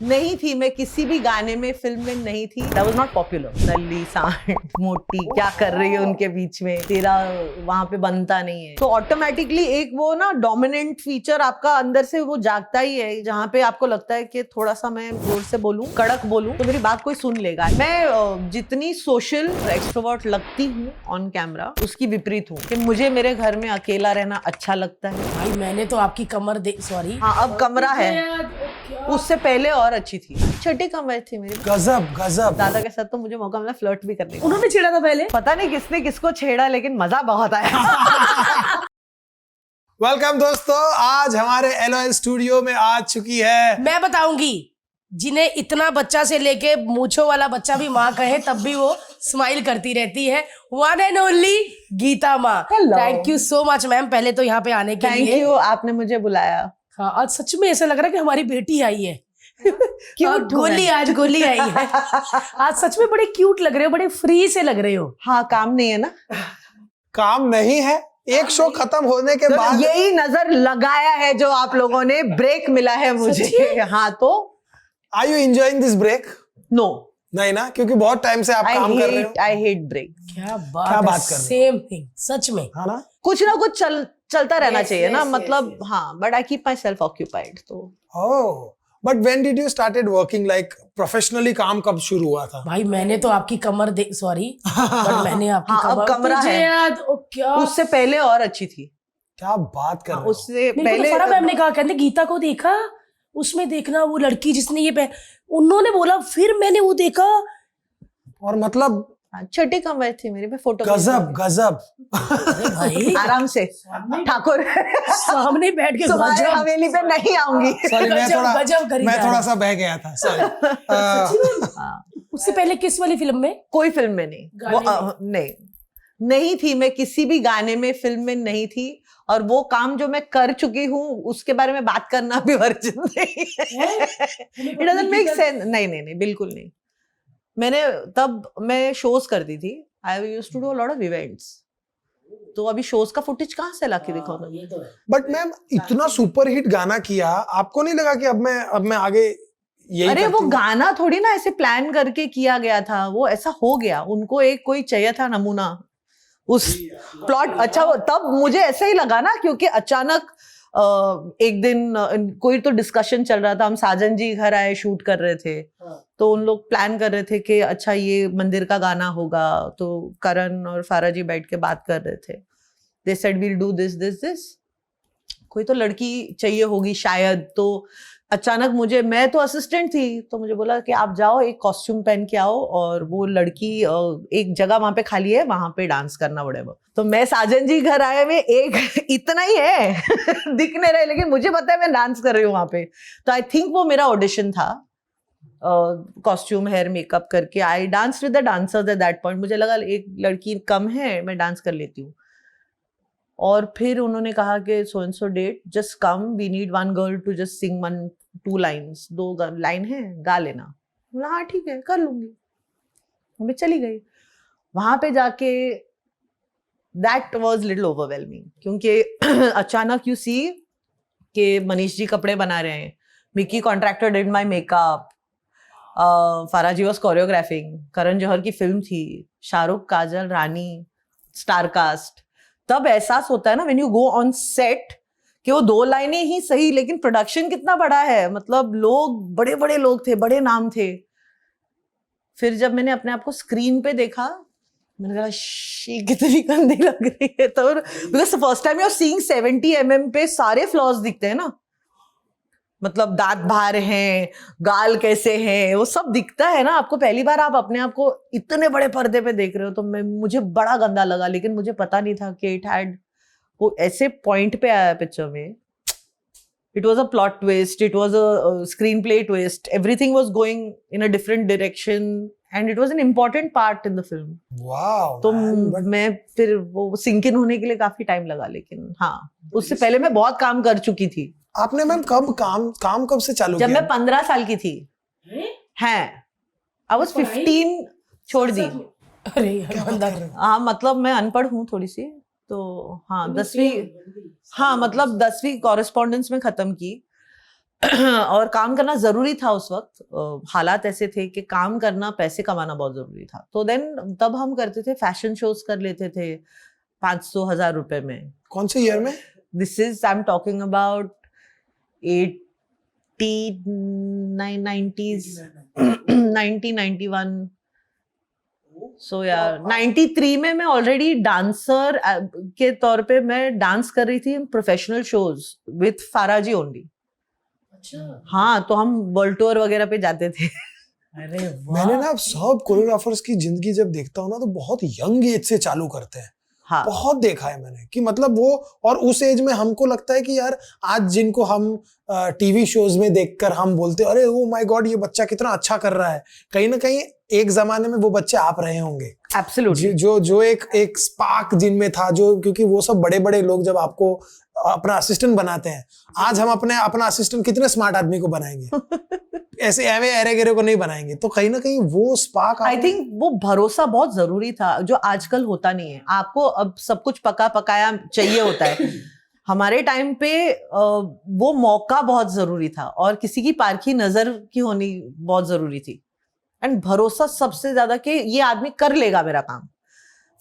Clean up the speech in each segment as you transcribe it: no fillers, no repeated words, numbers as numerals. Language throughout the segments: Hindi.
नहीं थी, मैं किसी भी गाने में फिल्म में नहीं थी। That was not popular। नल्ली सांड मोटी क्या कर रही है उनके बीच में, तेरा वहां पे बनता नहीं है। तो ऑटोमेटिकली एक वो ना डोमिनेंट फीचर आपका अंदर से वो जागता ही है, जहाँ पे आपको लगता है कि थोड़ा सा मैं जोर से बोलूं, कड़क बोलूं तो मेरी बात कोई सुन लेगा। मैं जितनी सोशल एक्सट्रोवर्ट लगती हूँ ऑन कैमरा, उसकी विपरीत हूँ कि मुझे मेरे घर में अकेला रहना अच्छा लगता है। भाई मैंने तो आपकी कमर सॉरी हाँ, अब कमरा है, उससे पहले और अच्छी थी। छोटी कमर थी मेरी। गजब गजब। दादा के साथ तो मुझे मौका मिला फ्लर्ट भी करने का। उन्होंने छेड़ा था पहले, पता नहीं किसने किसको छेड़ा, लेकिन मजा बहुत आया। वेलकम दोस्तों, आज हमारे एलओएल स्टूडियो में आ चुकी है, मैं बताऊंगी जिन्हें इतना बच्चा से लेके मूछों वाला बच्चा भी माँ कहे तब भी वो स्माइल करती रहती है, वन एंड ओनली गीता माँ। Thank you so much ma'am, पहले तो यहाँ पे आने के लिए। थैंक यू, आपने मुझे बुलाया। हाँ, आज सच में ऐसा लग रहा है कि हमारी बेटी आई है। क्यूट गोली, आज गोली आई है। आज सच में बड़े क्यूट लग रहे हो, बड़े फ्री से लग रहे हो। हाँ, काम नहीं है ना, काम नहीं है। एक शो खत्म होने के बाद यही नजर लगाया है जो आप लोगों ने। ब्रेक मिला है मुझे। हाँ, तो are you enjoying this break? No, नहीं ना, क्योंकि बहुत टाइम से आप काम कर रहे हो। I hate break. क्या बात कर रहे हो? सेम थिंग, सच में। हाँ ना, कुछ ना कुछ चलता रहना Yes, चाहिए ना, yes, मतलब yes, yes. हाँ, but I keep my self occupied. तो oh, but when did you started working like professionally? काम कब शुरू हुआ था? भाई मैंने तो आपकी कमर सॉरी बट मैंने आपकी हाँ, अब कमरा तुझे है। याद क्या उससे पहले और अच्छी थी। क्या बात कर रहे हो? उससे मेरे को पहले तो फरा मैम ने कहा, कहते गीता को देखा उसमें, देखना वो लड़की जिसने ये उन्होंने बोला, फिर मैंने वो देखा और मतलब छोटी कमर थी मेरी, मैं फोटो गजब गजब। अरे भाई आराम से ठाकुर सामने बैठ के तुम्हारे गजब हवेली पे नहीं आऊंगी। सॉरी, गजब करी जा मैं थोड़ा रही। सा बह गया था, सॉरी। उससे पहले किस वाली फिल्म में? कोई फिल्म में नहीं, वो नहीं थी। मैं किसी भी गाने में फिल्म में नहीं थी, और वो काम जो मैं कर चुकी हूँ उसके बारे में बात करना भी वर्जित नहीं है। It doesn't make sense. नहीं, बिल्कुल नहीं। मैं शोज करती थी। I used to do a lot of events, तो अभी शोज का फुटेज कहाँ से लाके दिखाऊं? ये तो है। बट मैम, इतना सुपर हिट गाना किया, आपको नहीं लगा कि अब मैं आगे यही अरे करती वो हूँ? गाना थोड़ी ना ऐसे प्लान करके किया गया था, वो ऐसा हो गया। उनको एक कोई चाहिए था नमूना उस प्लॉट। अच्छा, तब मुझे ऐसा ही लगा ना, क्योंकि अचानक एक दिन कोई तो डिस्कशन चल रहा था, हम साजन जी घर आए, शूट कर रहे थे, तो उन लोग प्लान कर रहे थे कि अच्छा ये मंदिर का गाना होगा, तो करण और फारा जी बैठ के बात कर रहे थे। They said we'll do this, कोई तो लड़की चाहिए होगी शायद। तो अचानक मैं तो असिस्टेंट थी, तो मुझे बोला कि आप जाओ, एक कॉस्ट्यूम पहन के आओ, और वो लड़की एक जगह वहां पे खाली है, वहां पे डांस करना पड़ेगा। तो मैं साजन जी घर आए में एक इतना ही है दिख नहीं रहे, लेकिन मुझे पता है मैं डांस कर रही हूँ वहां पे। तो आई थिंक वो मेरा ऑडिशन था, कॉस्ट्यूम हेयर मेकअप करके। I dance with the dancers at that point. मुझे लगा एक लड़की कम है, मैं डांस कर लेती हूँ। और फिर उन्होंने कहा कि so and so date, just come, we need one girl to just sing 1-2 lines, 2 line है, गा लेना। बोला हाँ ठीक है, कर लूंगी। मैं चली गई वहां पे जाके। दैट वाज लिटिल ओवरवेलमिंग, क्योंकि अचानक यू सी कि मनीष जी कपड़े बना रहे हैं, Mickey contractor did my makeup, फारा जी वॉज कोरियोग्राफिंग, करण जौहर की फिल्म थी, शाहरुख, काजल, रानी, स्टार कास्ट। तब एहसास होता है ना when you go on set कि वो 2 लाइनें ही सही, लेकिन प्रोडक्शन कितना बड़ा है, मतलब लोग बड़े बड़े लोग थे, बड़े नाम थे। फिर जब मैंने अपने आप को स्क्रीन पे देखा, मैंने कहा शी कितनी गंदी लग रही है। तो because first time you are seeing 70 mm पे सारे फ्लॉज दिखते हैं ना, मतलब दांत बाहर हैं, गाल कैसे हैं, वो सब दिखता है ना आपको। पहली बार आप अपने आप को इतने बड़े पर्दे पे देख रहे हो, तो मुझे बड़ा गंदा लगा। लेकिन मुझे पता नहीं था कि इट हैड वो ऐसे पॉइंट पे आया पिक्चर में। It was a plot twist, it was a screen play twist, everything was going in a different direction, and it was an important part in the film. Wow. तो मैं फिर वो सिंक इन होने के लिए काफी टाइम लगा, लेकिन हाँ, उससे पहले मैं बहुत काम कर चुकी थी। आपने मैम कब काम कब से चालू जब किया? मैं 15 साल की थी। हैं, आई वाज 15, छोड़ दी। अरे यार बंदा, हाँ, मतलब मैं अनपढ़ हूँ थोड़ी सी, तो हाँ 10वीं, हाँ मतलब 10वीं कॉरेस्पॉन्डेंस में खत्म की। और काम करना जरूरी था उस वक्त, हालात ऐसे थे कि काम करना, पैसे कमाना बहुत जरूरी था। तो देन तब हम करते थे, फैशन शोज कर लेते थे 500-1000 रुपए में। कौन से ईयर में? This is I am talking about 1991। सो यार 93 में मैं ऑलरेडी डांसर के तौर पे मैं डांस कर रही थी प्रोफेशनल शोज विथ फाराजी ओनली। अच्छा, हाँ, तो हम वर्ल्ड टूर वगैरह पे जाते थे। अरे वाह। मैंने ना सब कोरियोग्राफर्स की जिंदगी जब देखता हूँ ना, तो बहुत यंग एज से चालू करते हैं। हाँ, बहुत देखा है मैंने कि मतलब वो, और उस एज में हमको लगता है कि यार आज जिनको हम टीवी शोज में देखकर हम बोलते अरे ओ माय गॉड ये बच्चा कितना अच्छा कर रहा है, कहीं ना कहीं एक जमाने में वो बच्चे आप रहे होंगे। एब्सोल्युटली। जो एक स्पार्क जिनमें था, जो क्योंकि वो सब बड़े बड़े लोग जब आपको अपना असिस्टेंट बनाते हैं, आज हम अपना असिस्टेंट कितने स्मार्ट आदमी को बनाएंगे, ऐसे एवे एरे गेरे को नहीं बनाएंगे। तो कहीं ना कहीं वो स्पार्क, आई थिंक वो भरोसा बहुत जरूरी था, जो आजकल होता नहीं है। आपको अब सब कुछ पका पकाया चाहिए होता है। हमारे टाइम पे वो मौका बहुत जरूरी था, और किसी की पारखी नजर की होनी बहुत जरूरी थी, एंड भरोसा सबसे ज्यादा कि ये आदमी कर लेगा मेरा काम।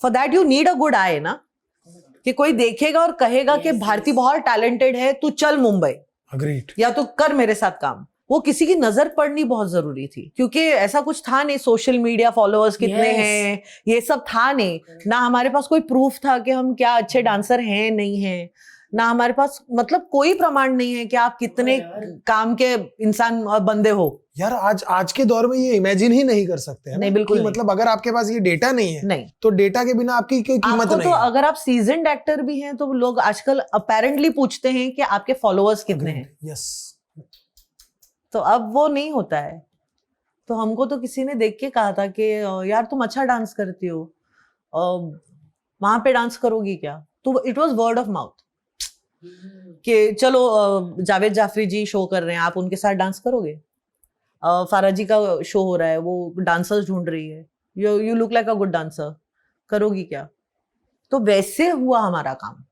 For that you need a good I ना, कि कोई देखेगा और कहेगा कि भारती बहुत टैलेंटेड है, तू चल मुंबई, अग्रीड, या तो कर मेरे साथ काम। वो किसी की नजर पड़नी बहुत जरूरी थी, क्योंकि ऐसा कुछ था नहीं, सोशल मीडिया फॉलोअर्स कितने हैं ये सब था नहीं ना। हमारे पास कोई प्रूफ था कि हम क्या अच्छे डांसर हैं नहीं हैं, ना हमारे पास मतलब कोई प्रमाण नहीं है कि आप कितने काम के इंसान और बंदे हो। यार आज के दौर में ये इमेजिन ही नहीं कर सकते हैं नहीं, ना, बिल्कुल कि नहीं। मतलब अगर आपके पास ये डेटा नहीं है, नहीं, तो डेटा के बिना आपकी कोई कीमत आपको नहीं तो है। अगर आप सीजन्ड एक्टर भी हैं तो लोग आजकल अपेरेंटली पूछते हैं कि आपके फॉलोअर्स कितने हैं। यस, तो अब वो नहीं होता है। तो हमको तो किसी ने देख के कहा था कि यार तुम अच्छा डांस करती हो, वहां पे डांस करोगी क्या? तो it was word of mouth कि चलो जावेद जाफरी जी शो कर रहे हैं, आप उनके साथ डांस करोगे? फारा जी का शो हो रहा है, वो डांसर्स ढूंढ रही है, you look like a good dancer, करोगी क्या? तो वैसे हुआ हमारा काम।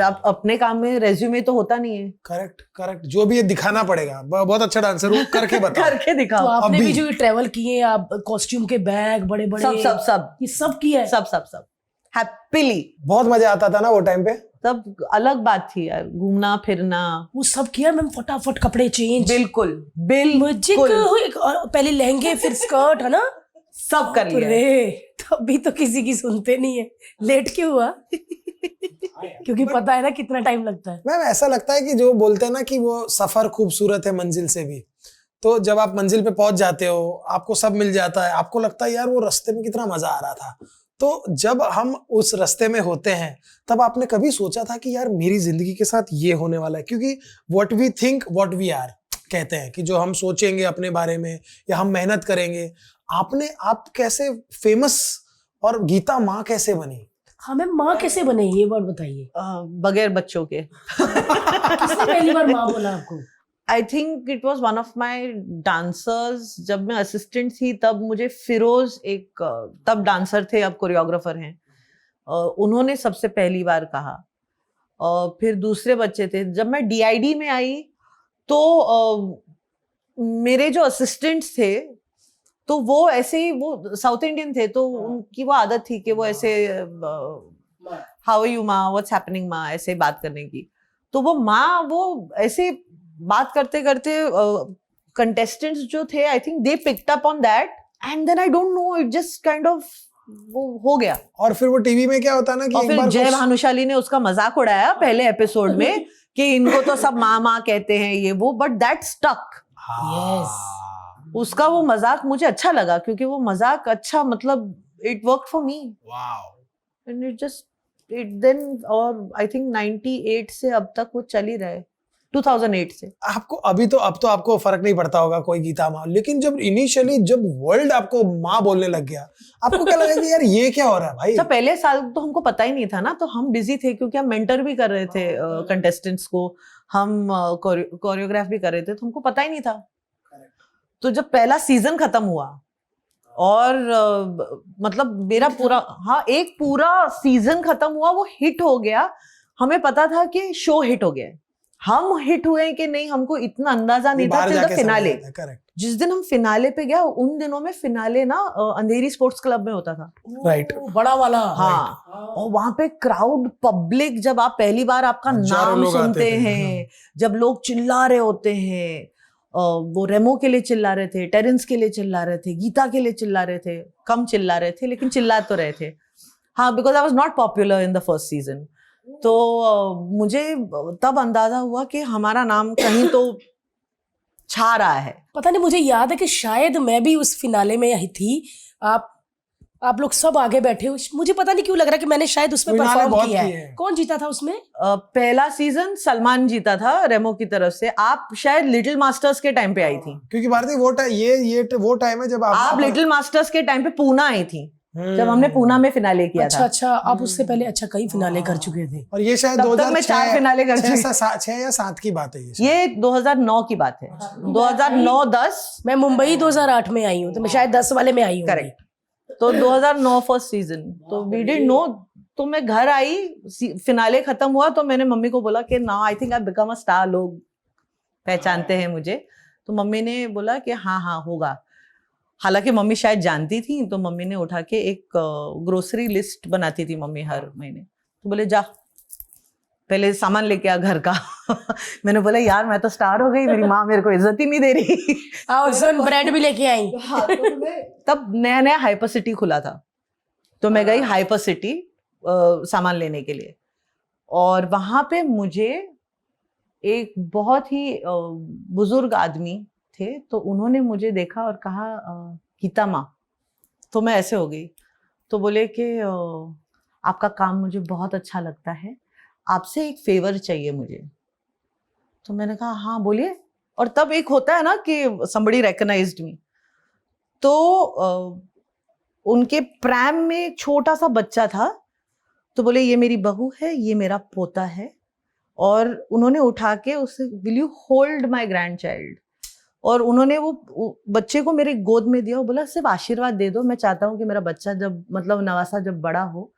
आप अपने काम में रेज्यूमे तो होता नहीं है। करेक्ट, जो भी ये दिखाना पड़ेगा, बहुत अच्छा डांसर हूँ करके बताओ। करके तो दिखाओ। आपने अभी भी जो ट्रेवल किए, आप कॉस्ट्यूम के बैग बड़े बड़े सब ये सब किया है? सब हैप्पीली। बहुत मजा आता था ना वो टाइम पे। तब अलग बात थी यार, घूमना फिरना। वो सब किया मैम, फटाफट कपड़े चेंज। बिल्कुल मुझे और पहले लहंगे फिर स्कर्ट, है ना? सब कर लिया। अरे तभी तो किसी की सुनते नहीं है। लेट क्यों हुआ? क्योंकि पता है ना कितना टाइम लगता है। मैम ऐसा लगता है कि जो बोलते हैं ना कि वो सफर खूबसूरत है मंजिल से भी, तो जब आप मंजिल पे पहुंच जाते हो, आपको सब मिल जाता है, आपको लगता है यार वो रास्ते में कितना मजा आ रहा था। तो जब हम उस रास्ते में होते हैं, तब आपने कभी सोचा था कि यार मेरी जिंदगी के साथ ये होने वाला है? क्योंकि what we think what we are कहते हैं, कि जो हम सोचेंगे अपने बारे में या हम मेहनत करेंगे। आप कैसे फेमस और गीता माँ कैसे बनी? हाँ मैम, माँ कैसे बने ये बात बताइए। बगैर बच्चों के। किसने पहली बार माँ बोला आपको? I think it was one of my dancers. जब मैं असिस्टेंट थी तब मुझे फिरोज, एक तब डांसर थे, अब कोरियोग्राफर हैं, उन्होंने सबसे पहली बार कहा। और फिर दूसरे बच्चे थे। जब मैं DID में आई तो मेरे जो असिस्टेंट्स थे तो वो ऐसे ही, वो साउथ इंडियन थे, तो उनकी वो आदत थी कि वो ऐसे हाउ आर यू माँ, व्हाट्स हैपनिंग माँ, ऐसे बात करने की। तो वो माँ वो ऐसे बात करते करते कंटेस्टेंट्स जो थे, I think they picked up on that, and then I don't know, it just kind of वो हो गया। और फिर वो टीवी में क्या होता है ना कि और एक फिर बार जय भानुशाली ने उसका मजाक उड़ाया पहले एपिसोड में कि इनको तो सब माँ माँ कहते हैं ये वो, बट दैट स्टक। यस, उसका वो मजाक मुझे अच्छा लगा, क्योंकि वो मजाक अच्छा, मतलब it work for me, and it just it then. और आई थिंक 98 से अब तक वो चल ही रहे, 2008 से। आपको अब तो आपको फर्क नहीं पड़ता होगा कोई गीता माँ, लेकिन जब इनिशियली जब वर्ल्ड आपको माँ बोलने लग गया, आपको क्या लगा कि यार ये क्या हो रहा है भाई? तो पहले साल तो हमको पता ही नहीं था ना, तो हम बिजी थे, क्योंकि हम मेंटर भी कर रहे थे कंटेस्टेंट्स को, हम कोरियोग्राफ भी कर रहे थे, तो हमको पता ही नहीं था। तो जब पहला सीजन खत्म हुआ और मतलब मेरा पूरा, हाँ, एक पूरा सीजन खत्म हुआ, वो हिट हो गया, हमें पता था कि शो हिट हो गया है, हम हिट हुए कि नहीं हमको इतना अंदाजा नहीं था बाहर till the जाके समझ finale। आता है, करेक्ट, जिस दिन हम फिनाले पे गया उन दिनों में फिनाले ना अंधेरी स्पोर्ट्स क्लब में होता था। राइट, बड़ा वाला। हाँ, और वहां पे क्राउड पब्लिक, जब आप पहली बार आपका हजारों नाम लोग आते सुनते थे, हैं, जब लोग चिल्ला रहे होते हैं, वो रेमो के लिए चिल्ला रहे थे, टेरेंस के लिए चिल्ला रहे थे, गीता के लिए चिल्ला रहे थे, कम चिल्ला रहे थे लेकिन चिल्ला तो रहे थे। हाँ, because I was not popular in the first season. तो मुझे तब अंदाजा हुआ कि हमारा नाम कहीं तो छा रहा है। पता नहीं, मुझे याद है कि शायद मैं भी उस फिनाले में यही थी। आप लोग सब आगे बैठे हो, मुझे पता नहीं क्यों लग रहा है कि मैंने शायद उसमें फिनाले परफॉर्म बहुत किया किए है। हैं। कौन जीता था उसमें? पहला सीजन सलमान जीता था रेमो की तरफ से। आप शायद लिटिल मास्टर्स के टाइम पे आई थी। क्योंकि भारती वो टाइम, ये वो टाइम है जब आप लिटिल मास्टर्स के टाइम पे पूना आई थी, जब हमने पूना में फिनाले किया अच्छा था। अच्छा, आप उससे पहले अच्छा कई फिनाले कर चुके थे। और ये शायद तब तक मैं 4 फिनाले कर चुकी। 6 या 7 की बात है ये 2009 की बात है, 2009-10। मैं मुंबई 2008 में आई हूँ, तो मैं शायद 10 वाले में आई हूँ। करेक्ट। तो 2009 फर्स्ट सीजन, तो वी डिडंट नो। तो मैं घर आई, फिनाले खत्म हुआ तो मैंने मम्मी को बोला कि now I think I become a star, लोग पहचानते हैं मुझे। तो मम्मी ने बोला कि हाँ हाँ होगा। हालांकि मम्मी शायद जानती थी, तो मम्मी ने उठा के एक ग्रोसरी लिस्ट बनाती थी मम्मी हर महीने। तो बोले जा पहले सामान लेके आ घर का। मैंने बोला यार मैं तो स्टार हो गई, मेरी माँ मेरे को इज्जत ही नहीं दे रही। और सुन, ब्रेड भी लेके आई। तब नया नया हाइपर सिटी खुला था, तो मैं गई हाइपर सिटी सामान लेने के लिए। और वहां पे मुझे एक बहुत ही बुजुर्ग आदमी थे, तो उन्होंने मुझे देखा और कहा गीता माँ। तो मैं ऐसे हो गई। तो बोले कि आपका काम मुझे बहुत अच्छा लगता है, आपसे एक फेवर चाहिए मुझे। तो मैंने कहा हाँ बोलिए। और तब एक होता है ना कि somebody recognized me। तो उनके प्रैम में एक छोटा सा बच्चा था, तो बोले ये मेरी बहू है, ये मेरा पोता है। और उन्होंने उठा के उसे will you hold my grand child, और उन्होंने वो बच्चे को मेरे गोद में दिया और बोला सिर्फ आशीर्वाद दे दो, मैं चाहता हूँ कि मेरा बच्चा जब मतलब नवासा जब बड़ा हो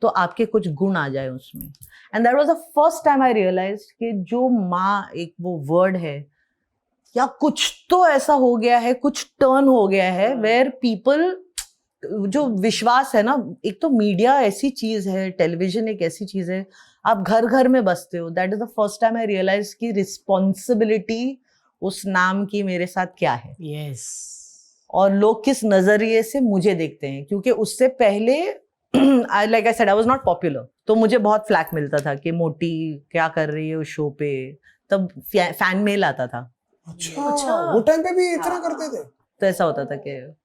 तो आपके कुछ गुण आ जाए उसमें। And that was the first time I realised कि जो माँ एक वो वर्ड है, या कुछ तो ऐसा हो गया है, कुछ टर्न हो गया है वेयर पीपल, जो विश्वास है ना, एक तो मीडिया ऐसी चीज है, टेलीविजन एक ऐसी चीज है, आप घर घर में बसते हो। That is the first time I realise की रिस्पॉन्सिबिलिटी उस नाम की मेरे साथ क्या है। यस। और लोग किस नजरिए से मुझे देखते हैं, क्योंकि उससे पहले like I said I was not popular, तो मुझे बहुत फ्लैक मिलता था कि मोटी क्या कर रही है उस शो पे। तब फैन मेल आता था। अच्छा, वो टाइम पे भी इतना करते थे? तो ऐसा होता था कि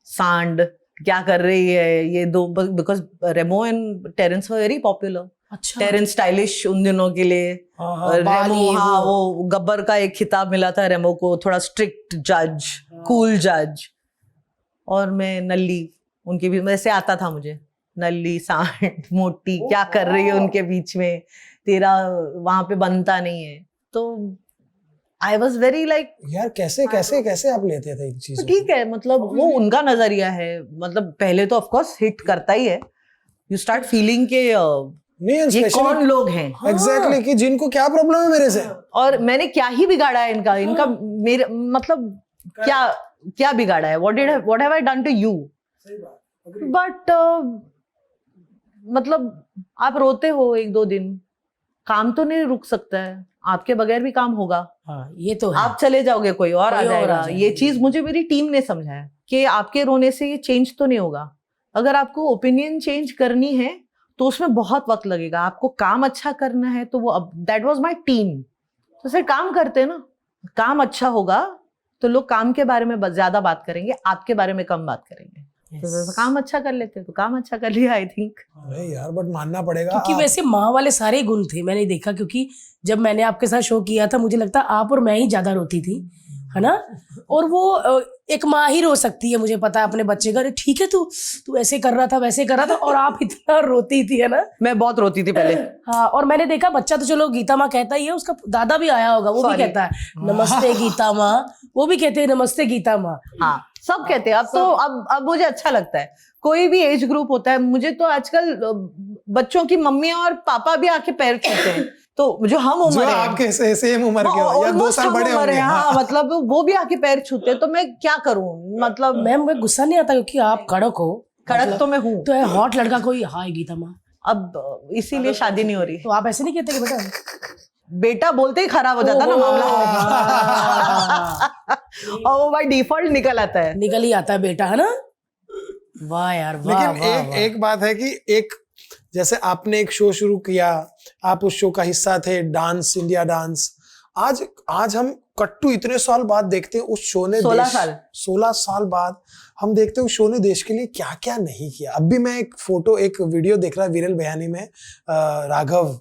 सांड क्या कर रही है ये दो, because Remo and Terence were very popular. अच्छा, टेरेंस स्टाइलिश उन दिनों के लिए। रेमो, हाँ, वो गब्बर का एक खिताब मिला था रेमो को, थोड़ा स्ट्रिक्ट जज, कूल जज। और मैं नल्ली, उनके भी वैसे आता था मुझे, नल्ली सांड मोटी क्या कर रही है उनके बीच में, तेरा वहां पे बनता नहीं है। तो आई वॉज वेरी लाइक यार कैसे कैसे कैसे आप लेते थे इन चीजों? ठीक है, मतलब वो उनका नजरिया है। मतलब पहले तो ऑफ कोर्स हिट करता ही है, यू स्टार्ट फीलिंग के नहीं, ये कौन लोग हैं एग्जैक्टली कि जिनको क्या प्रॉब्लम है मेरे से, और मैंने क्या ही बिगाड़ा है इनका मेरे मतलब क्या क्या बिगाड़ा है, what have I done to you. But मतलब आप रोते हो 1-2 दिन, काम तो नहीं रुक सकता है, आपके बगैर भी काम होगा। हाँ, ये तो है। आप चले जाओगे कोई और आ जाएगा। ये चीज मुझे मेरी टीम ने समझाया कि आपके रोने से ये चेंज तो नहीं होगा। अगर आपको ओपिनियन चेंज करनी है तो उसमें बहुत वक्त लगेगा, आपको काम अच्छा करना है तो वो, दैट वाज माय टीम। तो फिर काम करते हैं ना, काम अच्छा होगा तो लोग काम के बारे में ज्यादा बात करेंगे, आपके बारे में कम बात करेंगे। तो काम अच्छा कर लेते तो काम अच्छा कर लिया आई थिंक। अरे यार बट मानना पड़ेगा, क्योंकि वैसे माँ वाले सारे गुण थे, मैंने देखा। क्योंकि जब मैंने आपके साथ शो किया था, मुझे लगता आप और मैं ही ज्यादा रोती थी, है ना। और वो एक माँ ही रो सकती है, मुझे पता है, अपने बच्चे का। ठीक है, तू ऐसे कर रहा था, वैसे कर रहा था, और आप इतना रोती थी, है ना। मैं बहुत रोती थी पहले। हाँ, और मैंने देखा बच्चा तो चलो गीता माँ कहता ही है, उसका दादा भी आया होगा, वो भी कहता है नमस्ते गीता माँ, वो भी कहते हैं नमस्ते गीता माँ। हाँ, सब कहते हैं अब तो। अब मुझे अच्छा लगता है, कोई भी एज ग्रुप होता है। मुझे तो आजकल बच्चों की मम्मी और पापा भी आके पैर छूते हैं तो जो हम जो उम्र है, आपके सेम उम्र के हो या 2 almost साल हम बड़े उम्र होंगे। है, हाँ, मतलब वो भी आके पैर छूते हैं, तो मैं क्या करूं, मतलब मैम मुझे गुस्सा नहीं आता क्योंकि आप कड़क हो, कड़क तो मैं हूँ, तो हॉट लड़का कोई हाय गीता माँ, अब इसीलिए शादी नहीं हो रही। तो आप ऐसे नहीं कहते कि बेटा बेटा बोलते ही खराब हो जाता ना मामला, और वो बाय डिफॉल्ट निकल आता है। निकल ही आता है बेटा, है ना। वाह यार वाह लेकिन वाह एक वाह। एक बात है कि एक जैसे आपने एक शो शुरू किया, आप उस शो का हिस्सा थे, डांस इंडिया डांस। आज हम कट्टू इतने साल बाद देखते हैं उस शो ने 16 साल बाद हम देखते हैं उस शो ने देश के लिए क्या क्या नहीं किया। अब भी मैं एक वीडियो देख रहा विरल बयानी में, राघव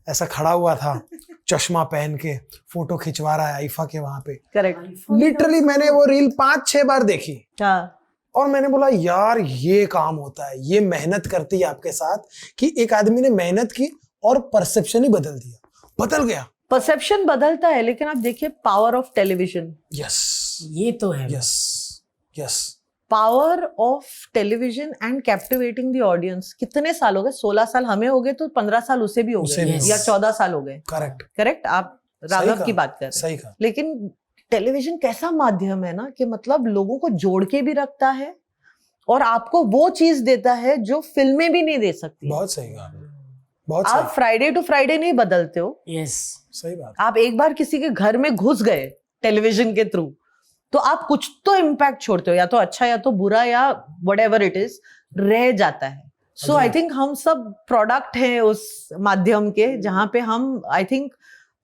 ऐसा खड़ा हुआ था चश्मा पहन के, फोटो खिंचवा रहा है आईफा के वहां पे। करेक्ट, लिटरली मैंने वो रील 5-6 बार देखी हाँ, और मैंने बोला यार ये काम होता है, ये मेहनत करती है आपके साथ, कि एक आदमी ने मेहनत की और परसेप्शन ही बदल बदल गया। परसेप्शन बदलता है, लेकिन आप देखिए पावर ऑफ टेलीविजन। यस, ये तो है। Yes, yes, power of television and captivating the audience. कितने साल हो गए, 16 साल हमें हो गए, तो 15 साल उसे भी हो उसे गए, भी या 14 साल हो गए। करेक्ट, आप राघव की बात कर रहे हैं। सही कहा। लेकिन टेलीविजन कैसा माध्यम है ना, कि मतलब लोगों को जोड़ के भी रखता है और आपको वो चीज देता है जो फिल्में भी नहीं दे सकती। बहुत सही कहा, बहुत आप सही, फ्राइडे टू फ्राइडे नहीं बदलते हो, यस, सही बात। आप एक बार किसी के घर में घुस गए टेलीविजन के थ्रू, तो आप कुछ तो इम्पैक्ट छोड़ते हो, या तो अच्छा या तो बुरा, या व्हाटएवर इट इज, रह जाता है। सो आई थिंक हम सब प्रोडक्ट हैं उस माध्यम के, जहां पे हम आई थिंक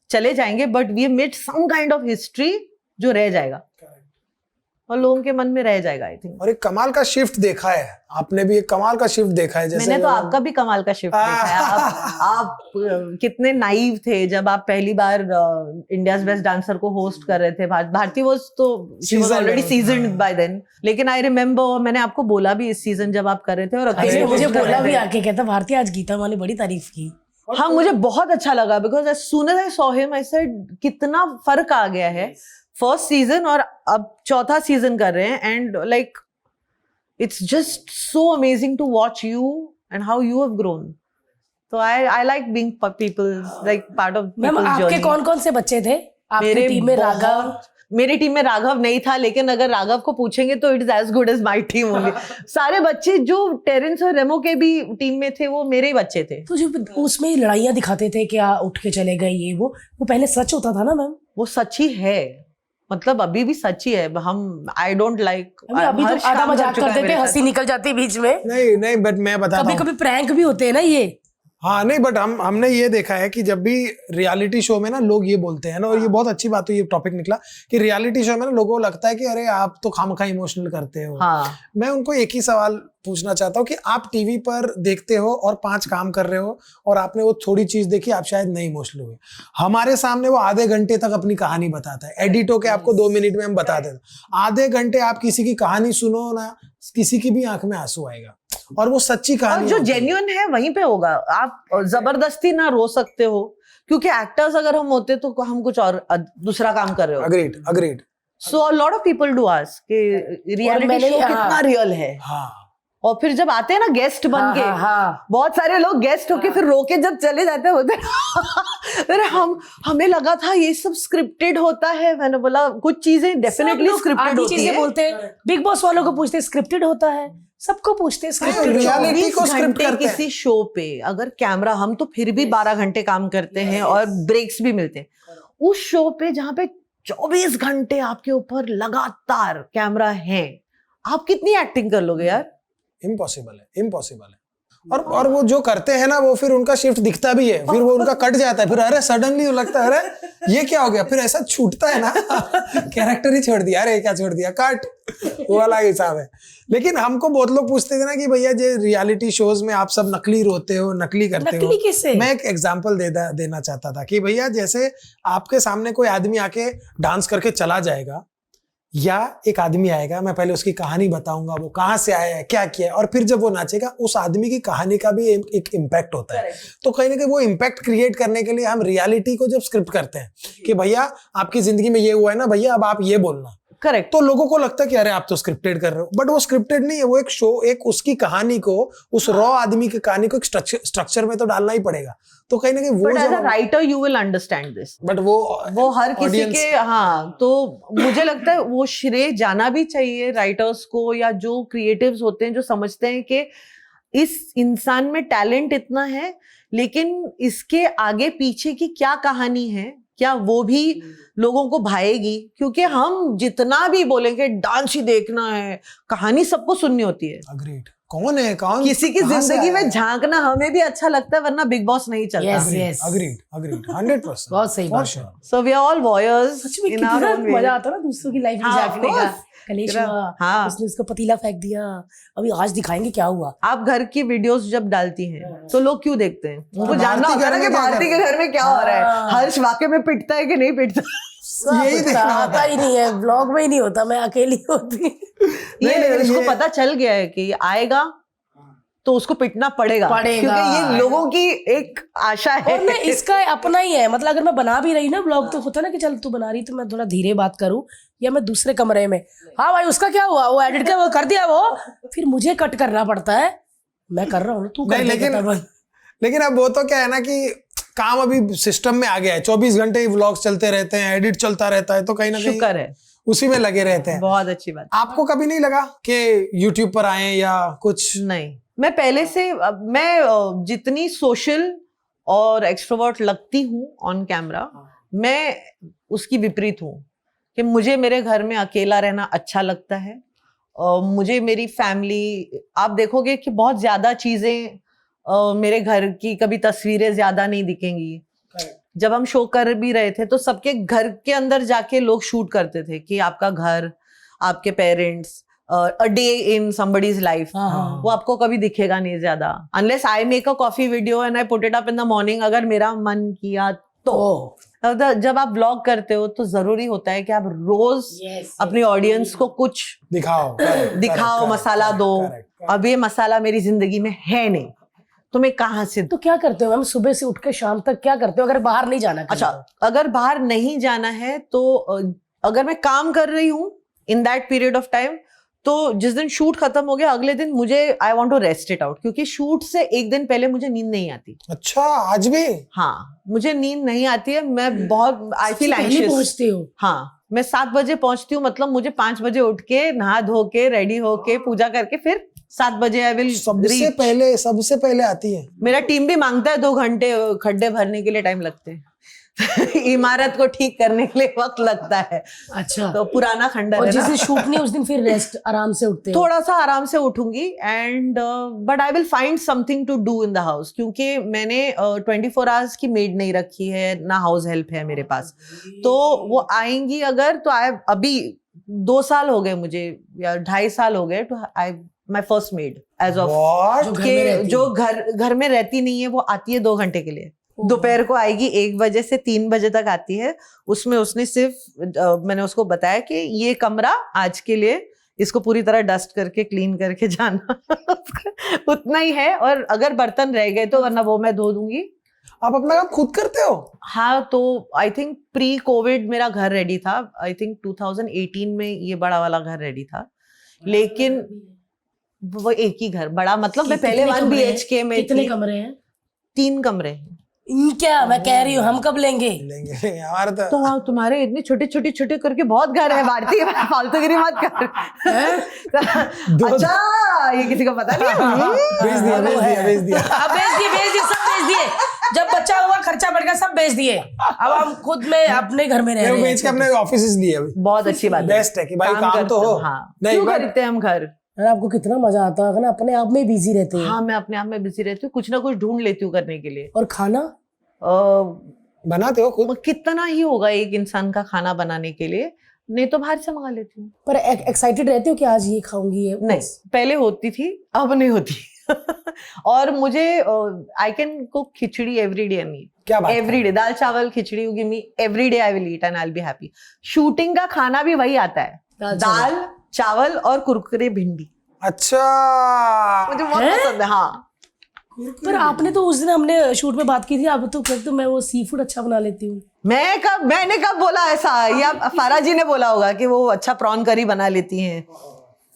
चले जाएंगे, but we made some kind of history जो रह जाएगा और लोगों के मन में रह जाएगा, आई थिंक। और एक कमाल का शिफ्ट देखा है आपने भी, एक कमाल का शिफ्ट देखा है। जैसे मैंने तो आपका भी कमाल का शिफ्ट देखा है। आप कितने नाइव थे जब आप पहली बार इंडियाज बेस्ट डांसर को होस्ट कर रहे थे। भारती वाज तो she was already seasoned by then, लेकिन आई रिमेम्बर मैंने आपको बोला भी इस सीजन जब आप कर रहे थे, और अकेले मुझे host कर बोला रहे भी थे। आके, कहता भारती आज गीता माँ ने बड़ी तारीफ की। हाँ, मुझे बहुत अच्छा लगा, because as soon as I saw him I said कितना फर्क आ गया है फर्स्ट सीजन और अब चौथा सीजन कर रहे हैं, and like it's just so amazing to watch you and how you have grown. तो I like being peoples like part of ma'am peoples आपके जर्नी। कौन कौन से बच्चे थे आपकी टीम में? राघव? मेरी टीम में राघव नहीं था, लेकिन अगर राघव को पूछेंगे तो it is as good as my team only. सारे बच्चे जो टेरेंस और रेमो के भी टीम में थे वो मेरे ही बच्चे थे। तो जो उसमें लड़ाइयाँ दिखाते थे क्या उठ के चले गए, ये वो पहले सच होता था ना मैम? वो सच ही है, मतलब अभी भी सच ही है। हम आई डोंट लाइक, अभी तो आधा मजाक करते थे, हंसी निकल जाती बीच में। नहीं, बट मैं बताता कभी हूँ, कभी प्रैंक भी होते हैं ना ये। हाँ नहीं, बट हमने ये देखा है कि जब भी रियलिटी शो में ना लोग ये बोलते हैं ना, और ये बहुत अच्छी बात हुई, ये टॉपिक निकला कि रियलिटी शो में ना लोगों को लगता है कि अरे आप तो खामखा इमोशनल करते हो। हाँ, मैं उनको एक ही सवाल पूछना चाहता हूँ कि आप टीवी पर देखते हो और 5 काम कर रहे हो, और आपने वो थोड़ी चीज देखी, आप शायद नहीं इमोशनल हुए। हमारे सामने वो आधे घंटे तक अपनी कहानी बताता है, एडिट होके आपको 2 मिनट में हम बता देते। आधे घंटे आप किसी की कहानी सुनो ना, किसी की भी आंख में आंसू आएगा, और वो सच्ची और कहानी जो होती है। जेन्युइन है वहीं पे होगा। आप जबरदस्ती ना रो सकते हो, क्योंकि एक्टर्स अगर हम होते तो हम कुछ और दूसरा काम कर रहे हो। Agreed. So a lot of people do ask कि रियलिटी शो कितना रियल है। हाँ, और फिर जब आते हैं ना गेस्ट बन के, हाँ। बहुत सारे लोग गेस्ट होके फिर रोके जब चले जाते होते अरे हमें लगा था ये सब स्क्रिप्टेड होता है। मैंने बोला कुछ चीजें डेफिनेटली स्क्रिप्टेड होती है। बोलते हैं, बिग बॉस वालों को पूछते हैं स्क्रिप्टेड होता है, सबको पूछते हैं स्क्रिप्टेड। रियलिटी को 24 स्क्रिप्ट घंटे करते हैं। किसी शो पे अगर कैमरा, हम तो फिर भी 12 घंटे काम करते हैं और ब्रेक्स भी मिलते हैं। उस शो पे जहाँ पे 24 घंटे आपके ऊपर लगातार कैमरा है, आप कितनी एक्टिंग कर लोगे यार? इम्पॉसिबल है। और वो जो करते हैं ना, वो फिर उनका शिफ्ट दिखता भी है, फिर वो उनका कट जाता है, फिर अरे सडनली लगता है अरे ये क्या हो गया, फिर ऐसा छूटता है ना कैरेक्टर ही छोड़ दिया, अरे क्या छोड़ दिया, कट, वो वाला हिसाब है। लेकिन हमको बहुत लोग पूछते थे ना कि भैया जो रियलिटी शोज में आप सब नकली रोते हो, नकली करते हो। नकली किससे? मैं एक एग्जांपल देना चाहता था कि भैया जैसे आपके सामने कोई आदमी आके डांस करके चला जाएगा, या एक आदमी आएगा, मैं पहले उसकी कहानी बताऊंगा, वो कहाँ से आया है, क्या किया है, और फिर जब वो नाचेगा, उस आदमी की कहानी का भी एक इम्पैक्ट होता है। तो कहीं ना कहीं वो इम्पैक्ट क्रिएट करने के लिए हम रियलिटी को जब स्क्रिप्ट करते हैं कि भैया आपकी जिंदगी में ये हुआ है ना भैया, अब आप ये बोलना, करेक्ट। तो लोगों को लगता है कि अरे आप तो स्क्रिप्टेड कर रहे हो, बट वो स्क्रिप्टेड नहीं है, वो एक शो, एक उसकी कहानी को, उस रॉ आदमी की कहानी को एक स्ट्रक्चर में तो डालना ही पड़ेगा। तो कहीं ना कहीं वो but as a writer you will understand this, but वो हर किसी audience- के, हाँ, तो मुझे लगता है वो श्रेय जाना भी चाहिए राइटर्स को, या जो क्रिएटिव्स होते हैं जो समझते हैं कि इस इंसान में टैलेंट इतना है, लेकिन इसके आगे पीछे की क्या कहानी है, क्या वो भी लोगों को भाएगी? क्योंकि हम जितना भी बोलेंगे डांस ही देखना है, कहानी सबको सुननी होती है। अग्रीड। कौन है, कौन किसी की कहाँ से जिंदगी आया में है? झांकना हमें भी अच्छा लगता है, वरना बिग बॉस नहीं चलता। Yes, yes. Agreed, agreed, 100%। बहुत सही बात है। So we are all voyeurs सच में in our कितना own way. मजा आता है ना दूसरों की लाइफ में हाँ, of झांकने का। course. कलेश तेरा- हुआ, हाँ। उसने उसको पतीला फेंक दिया, अभी आज दिखाएंगे क्या हुआ। आप घर की वीडियोस जब डालती हैं तो लोग क्यों देखते हैं? उनको भारती जानना होता है घर ना में कि क्या भारती कर के घर में क्या हो रहा है, हाँ। हर्ष वाकई में पिटता है कि नहीं पिटता। यही सब देखना आता ही नहीं है, ब्लॉग में ही नहीं होता, मैं अकेली होती। ये लेकिन इसको ये- पता चल गया है कि ये आएगा तो उसको पिटना पड़ेगा, पड़ेगा। क्योंकि ये लोगों की एक आशा है। और ना इसका अपना ही है, मतलब अगर मैं बना भी रही ना ब्लॉग, तो होता है ना कि चल तू बना रही तो मैं थोड़ा धीरे बात करूं, या मैं दूसरे कमरे में, हाँ भाई उसका क्या हुआ, वो एडिट कर दिया वो, फिर मुझे कट करना पड़ता है। मैं कर रहा हूँ, तू कर नहीं, दे लेकिन फटाफट। लेकिन अब वो तो क्या है ना कि काम अभी सिस्टम में आ गया है, 24 घंटे ही व्लॉग्स चलते रहते हैं, एडिट चलता रहता है, तो कहीं ना कहीं शुक्र है, उसी में लगे रहते हैं। बहुत अच्छी बात। आपको कभी नहीं लगा कि YouTube पर आए या कुछ? नहीं, मैं पहले से मैं जितनी सोशल और एक्सट्रोवर्ट लगती हूँ ऑन कैमरा, मैं उसकी विपरीत हूँ कि मुझे मेरे घर में अकेला रहना अच्छा लगता है। मुझे मेरी फैमिली, आप देखोगे कि बहुत ज्यादा चीजें मेरे घर की, कभी तस्वीरें ज्यादा नहीं दिखेंगी। जब हम शो कर भी रहे थे तो सबके घर के अंदर जाके लोग शूट करते थे कि आपका घर, आपके parents, a day in somebody's life, वो आपको कभी दिखेगा नहीं ज्यादा, unless I make a coffee video and I put it up in the morning, अगर मेरा मन किया तो। जब आप ब्लॉग करते हो तो जरूरी होता है कि आप रोज अपनी ऑडियंस को कुछ दिखाओ, दिखाओ, मसाला दो। अब ये मसाला मेरी जिंदगी में है नहीं, तो मैं कहाँ से? तो क्या करते हो मैम, सुबह से उठ के शाम तक क्या करते हो अगर बाहर नहीं जाना? अच्छा, अगर बाहर नहीं जाना है तो अगर मैं काम कर रही हूँ in that period of time, तो जिस दिन शूट खत्म हो गया अगले दिन मुझे I want to rest it out, क्योंकि शूट से एक दिन पहले मुझे नींद नहीं आती। अच्छा, आज भी? हाँ, मुझे नींद नहीं आती है, मैं बहुत आई फील एंशियस। पहुंचते हो? हाँ, मैं 7 बजे पहुंचती हूँ, मतलब मुझे 5 बजे उठ के नहा धो के रेडी होके पूजा करके फिर 7 बजे आई विल सबसे पहले आती है। मेरा टीम भी मांगता है 2 घंटे, खड्डे भरने के लिए टाइम लगते हैं इमारत को ठीक करने के लिए वक्त लगता है। अच्छा, तो पुराना खंडर और है जिस ना, दिन शूट नहीं उस दिन फिर रेस्ट, आराम से उठते हो? थोड़ा सा आराम से उठूंगी and but I will find something to do in the house, क्योंकि मैंने 24 आवर्स की मेड नहीं रखी है ना, हाउस हेल्प है मेरे पास, तो वो आएंगी अगर तो अभी 2 साल हो गए मुझे या 2.5 साल हो गए, तो I my first made as of, जो घर में रहती नहीं है, वो आती है 2 घंटे के लिए। दोपहर को आएगी 1 बजे से 3 बजे तक आती है। उसमें उसने सिर्फ मैंने उसको बताया कि ये कमरा आज के लिए इसको पूरी तरह डस्ट करके क्लीन करके जाना उतना ही है, और अगर बर्तन रह गए तो वरना वो मैं धो दूंगी। आप अपना काम खुद करते हो? हाँ, तो आई थिंक प्री कोविड मेरा घर रेडी था, आई थिंक 2018 में ये बड़ा वाला घर रेडी था, लेकिन वो एक ही घर बड़ा, मतलब मैं पहले 1 BHK में कितने थी। कमरे हैं? 3 कमरे हैं। क्या मैं कह रही हूँ, हम कब लेंगे? हमारे तो हाँ, तुम्हारे इतने छोटे छोटे छोटे करके बहुत घर है भारतीय, फालतूगिरी मत कर। अच्छा, ये किसी को पता नहीं है? भेज दिया अब भेज दिए सब भेज दिए, जब बच्चा हुआ खर्चा बढ़ गया सब भेज दिए, अब हम खुद में अपने घर में रह रहे हैं। बेच के अपने ऑफिस लिए अभी। बहुत अच्छी बात है, बेस्ट है कि भाई काम तो हो। हाँ, नहीं, क्यों खरीदते हैं हम घर? अरे आपको कितना मजा आता है ना, अपने आप में बिजी रहते हैं। हाँ, मैं अपने आप में बिजी रहती हूँ, कुछ ना कुछ ढूंढ लेती हूँ करने के लिए। और खाना बनाते हो खुद? कितना ही होगा एक इंसान का खाना बनाने के लिए, नहीं तो बाहर से मंगा लेती हूँ। पर एक्साइटेड रहते हो कि आज ये खाऊंगी? ये नहीं, पहले होती थी, अब नहीं होती और मुझे I can cook khichdi every day and क्या बात है? Every day dal chawal khichdi you give me every day, I will eat and I will be happy. Shooting का खाना भी वही आता है, दाल चावल और कुरकुरे भिंडी। अच्छा, मुझे बहुत पसंद है। हाँ, पर आपने तो उस दिन हमने शूट में बात की थी, अब तो मैं वो सी फूड अच्छा बना लेती हूँ। मैंने कब बोला ऐसा, या फराह जी ने बोला होगा कि वो अच्छा प्रॉन करी बना लेती हैं,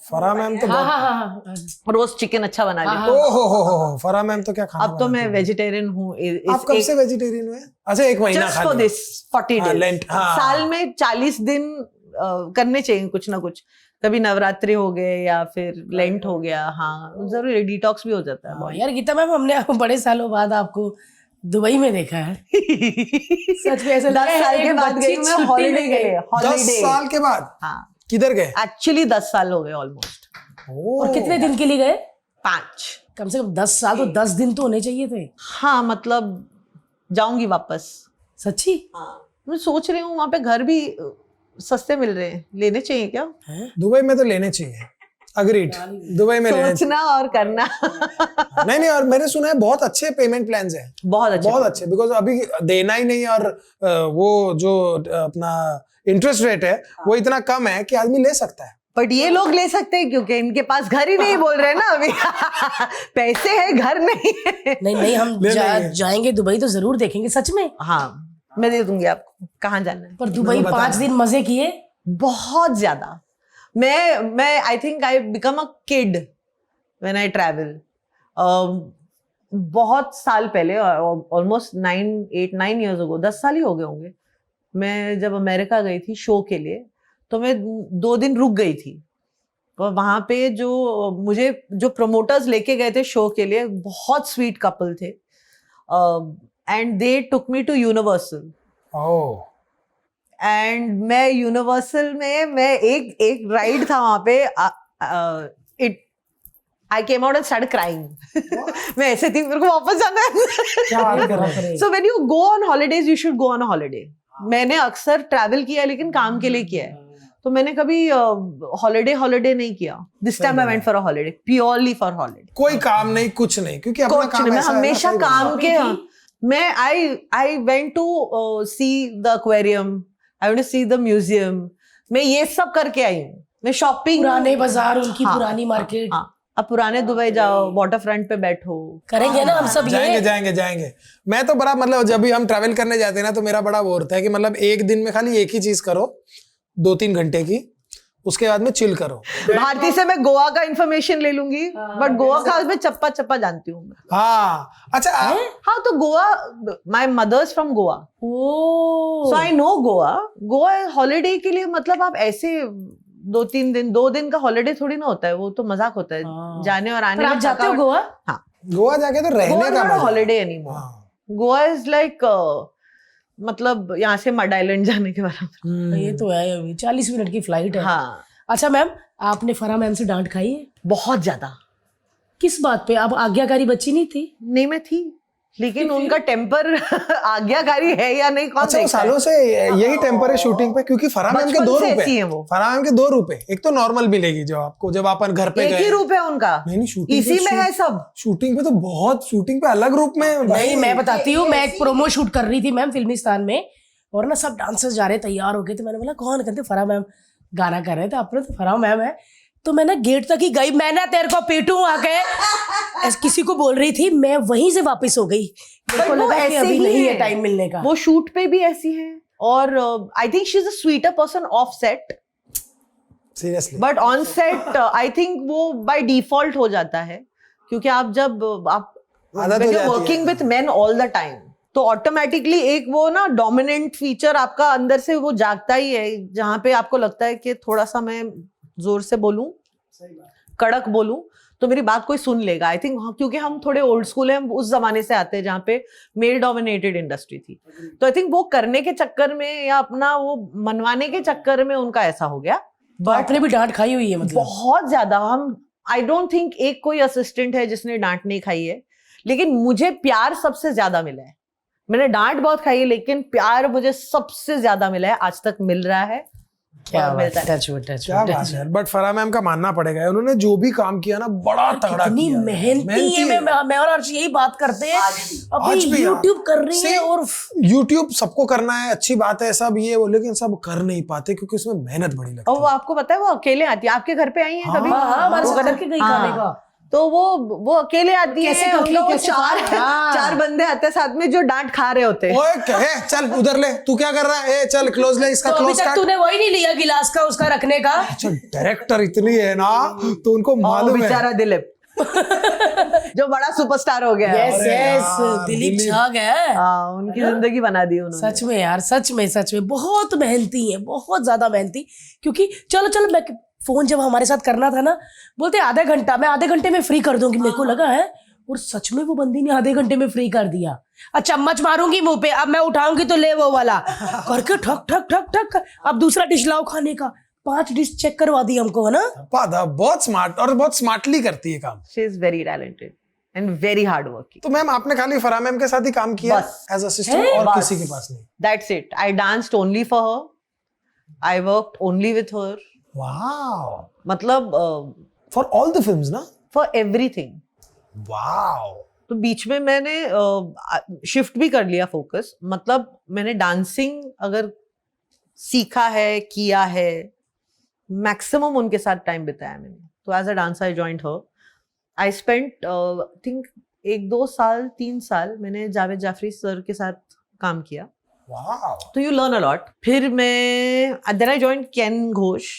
फराह मैम तो हाँ बहुत, हाँ हाँ रोस्ट चिकन अच्छा बना लेती हैं। ओ हो, फराह मैम तो क्या खाना अब तो मैं बनाती वेजिटेरियन हूँ। आप कब से वेजिटेरियन हुए? अच्छा, 1 महीना जस्ट खा फॉर लिया। दिस 40 हाँ, डेज। Lent, हाँ। साल में 40 दिन करने चाहिए कुछ ना कुछ, कभी नवरात्रि हो गए या फिर लेंट हो गया। हाँ जरूर, डिटॉक्स भी हो जाता है हाँ, body। यार गीता मैम, हमने बड़े सालों बाद आपको दुबई में देखा है। सच में ऐसा 10 साल के बाद गई मैं हॉलिडे के लिए। 10 हॉलिडे, साल के बाद हाँ किधर गए? एक्चुअली 10 साल हो गए ऑलमोस्ट। और कितने दिन के लिए गए? 5। कम से कम 10 साल तो 10 दिन तो होने चाहिए थे। हाँ मतलब जाऊंगी वापस। सच्ची? मैं सोच रही हूँ वहां पे घर भी सस्ते मिल रहे हैं, लेने चाहिए क्या? दुबई में तो लेने चाहिए, अग्रीड, दुबई में लेने चाहिए। सोचना और करना। नहीं, और मैंने सुना है बहुत अच्छे पेमेंट प्लान्स हैं, बहुत अच्छे बिकॉज अभी देना ही नहीं, और वो जो अपना इंटरेस्ट रेट है वो इतना कम है कि आदमी ले सकता है। बट ये लोग ले सकते हैं क्योंकि इनके पास घर ही नहीं, बोल रहे हैं ना अभी। पैसे है, घर नहीं है। नहीं, हम ले लेंगे। जाएंगे दुबई तो जरूर देखेंगे सच में। हाँ मैं दे दूंगी आपको, कहाँ जाना है। पर दुबई 5 दिन मजे किए? बहुत ज्यादा। मैं I think I become a kid when I travel. बहुत साल पहले, ऑलमोस्ट 8-9 years ago, 10 साल ही हो गए होंगे, मैं जब अमेरिका गई थी शो के लिए, तो मैं 2 दिन रुक गई थी। और वहां पे जो प्रमोटर्स लेके गए थे शो के लिए, बहुत स्वीट कपल थे, and they took me to Universal. Oh, and मैं यूनिवर्सल में एक राइड था वहां पे, I came out and started crying. मैं ऐसे थी, मेरे को वापस जाना क्या बात कर रहे है। हैं? So when you go on holidays you should go on holiday. मैंने अक्सर ट्रैवल किया है लेकिन काम के लिए किया है, तो मैंने कभी हॉलीडे नहीं किया। This time I went for a holiday, purely for holiday. कोई काम नहीं, कुछ नहीं, क्योंकि अपना कुछ काम नहीं, मैं ऐसा है ना, हमेशा सही बात है। काम के। मैं I went to see the aquarium, I went to see the museum. मैं ये सब करके आई हूँ। मैं शॉपिंग, पुराने बाजार, उनकी हाँ, पुरानी मार्केट। हाँ, अब पुराने दुबई जाओ, वाटर फ्रंट पे बैठो। करेंगे ना हम सब ये। जाएंगे। मैं तो बड़ा, मतलब जब भी हम ट्रैवल करने जाते हैं ना, तो मेरा बड़ा वो होता है कि मतलब एक दिन में खाली एक ही चीज करो 2-3 घंटे की, उसके बाद में चिल करो। भारती से मैं गोवा का इंफॉर्मेशन ले लूंगी, बट गोवा का मैं चप्पा जानती हूँ। हाँ, अच्छा हाँ तो Goa, my mother's from Goa, oh, so I know Goa. Goa holiday के लिए मतलब आप ऐसे 2-3 दिन, 2 दिन का हॉलीडे थोड़ी ना होता है, वो तो मजाक होता है जाने और आने पर में। आप जाते हो गोवा? हाँ, गोवा जाके तो रहने का मजा। Holiday anymore. हाँ। गोवा इज लाइक मतलब यहाँ से मड आइलैंड जाने के बराबर। ये तो है, अभी 40 मिनट की फ्लाइट है। हाँ, अच्छा मैम, आपने फराह मैम से डांट खाई है? बहुत ज्यादा। किस बात पे? आप आज्ञाकारी बच्ची नहीं थी? नहीं मैं थी, लेकिन उनका टेम्पर आज्ञाकारी है या नहीं कौन अच्छा, वो देखता है? सालों से यही टेम्पर है शूटिंग पे, क्योंकि फराह मैम के बचपन 2 से रूप ऐसी है। है वो। फराह मैम के 2 रूप है, एक तो नॉर्मल मिलेगी जो आपको जब अपन घर पे एक गए। ही रूप है उनका। नहीं, शूटिंग इसी में है सब। शूटिंग पे तो बहुत, शूटिंग पे अलग रूप में नहीं, मैं बताती हूँ, मैं एक प्रोमो शूट कर रही थी मैम फिल्मिस्तान में, और ना सब डांसर्स जा रहे तैयार हो गए थे। मैंने बोला कौन? कहते फराह मैम गाना कर रहे थे। आपने तो फराह मैम है। तो मैं ना गेट तक ही गई, मैं ना तेरे को पीटूं आके ऐसे किसी को बोल रही थी, मैं वहीं से वापस हो गई। मेरे को वो लगा कि ऐसे अभी ही नहीं है। है टाइम मिलने का। वो शूट पे भी ऐसी है, और I think she is a sweeter person off set, सीरियसली। But on set I think वो बाय डिफॉल्ट हो जाता है, क्योंकि आप जब आप आदत हो जाती है। Working with main all the time, तो ऑटोमेटिकली एक वो ना डोमिनेंट फीचर आपका अंदर से वो जागता ही है, जहां पे आपको लगता है कि थोड़ा सा मैं जोर से बोलूं, कड़क बोलूं, तो मेरी बात कोई सुन लेगा। आई थिंक क्योंकि हम थोड़े ओल्ड स्कूल हैं, हम उस जमाने से आते हैं जहाँ पे मेल डोमिनेटेड इंडस्ट्री थी, तो आई थिंक वो करने के चक्कर में या अपना वो मनवाने के चक्कर में उनका ऐसा हो गया। तो आपने भी डांट खाई हुई है मतलब? बहुत ज्यादा। हम आई डोंट थिंक एक कोई असिस्टेंट है जिसने डांट नहीं खाई है, लेकिन मुझे प्यार सबसे ज्यादा मिला है। मैंने डांट बहुत खाई है, लेकिन प्यार मुझे सबसे ज्यादा मिला है, आज तक मिल रहा है। क्या और मिलता है। टच क्या बात है। बट फराह मैम का मानना पड़ेगा, उन्होंने जो भी काम किया ना बड़ा तगड़ा कितनी किया। मेहनती है। मैं और अर्श यही बात करते हैं, अभी आज भी यूट्यूब कर रही है, और यूट्यूब सबको करना है, अच्छी बात है सब ये वो, लेकिन सब कर नहीं पाते क्योंकि उसमें मेहनत बड़ी लगती और वो आपको पता है, वो अकेले आती है। आपके घर पे आई है कभी? हाँ, हमारे वो साथ कदर- करके गई हाँ। खाने का। तो वो अकेले आती है, कैसे करती है, उनका वो कैसे चार बंदे आते हैं साथ में जो डांट खा रहे होते हैं। ओए ए, चल उधर ले, तू क्या कर रहा है? ए, चल क्लोज ले, इसका तो अभी क्लोज तक काट। तूने वही नहीं लिया गिलास का उसका रखने का। अच्छा, डायरेक्टर इतनी है ना, तो उनको मालूम है। बेचारा दिलीप जो बड़ा सुपरस्टार हो गया है। यस अरे यस, यार, दिलीप दिलीप। छा गया है। हाँ, उनकी जिंदगी बना दी उन्होंने। सच में यार, सच में बहुत मेहनती है, बहुत ज्यादा मेहनती। क्योंकि चलो मैं फोन जब हमारे साथ करना था ना, बोलते आधे घंटा, मैं आधे घंटे में फ्री कर दूंगी। मेरे को लगा है, और सच में वो बंदी ने आधे घंटे में फ्री कर दिया। चम्मच मारूंगी मुंह पे, अब मैं उठाऊंगी तो ले वो वाला करके ठक ठक ठक ठक, अब दूसरा डिश लाओ खाने का, 5 डिश चेक करवा दी हमको, है ना। बहुत स्मार्ट, और बहुत स्मार्टली करती है काम। She is very talented and very hard working. तो मैम, आपने खाली फराह मैम के साथ ही काम किया बस। एज असिस्टेंट, और बस। किसी के पास नहीं? That's it. I danced only for her. I worked only with her. Wow, मतलब फॉर ऑल द फिल्म्स ना? for everything. वाओ। तो बीच में मैंने शिफ्ट भी कर लिया फोकस। मतलब मैंने डांसिंग अगर सीखा है, किया है, मैक्सिमम उनके साथ टाइम बिताया मैंने। तो as a dancer I joined her. I spent think 1-2 साल 3 साल मैंने जावेद जाफरी सर के साथ काम किया। वाओ। तो यू लर्न अ लॉट। फिर मैं then I joined Ken Ghosh.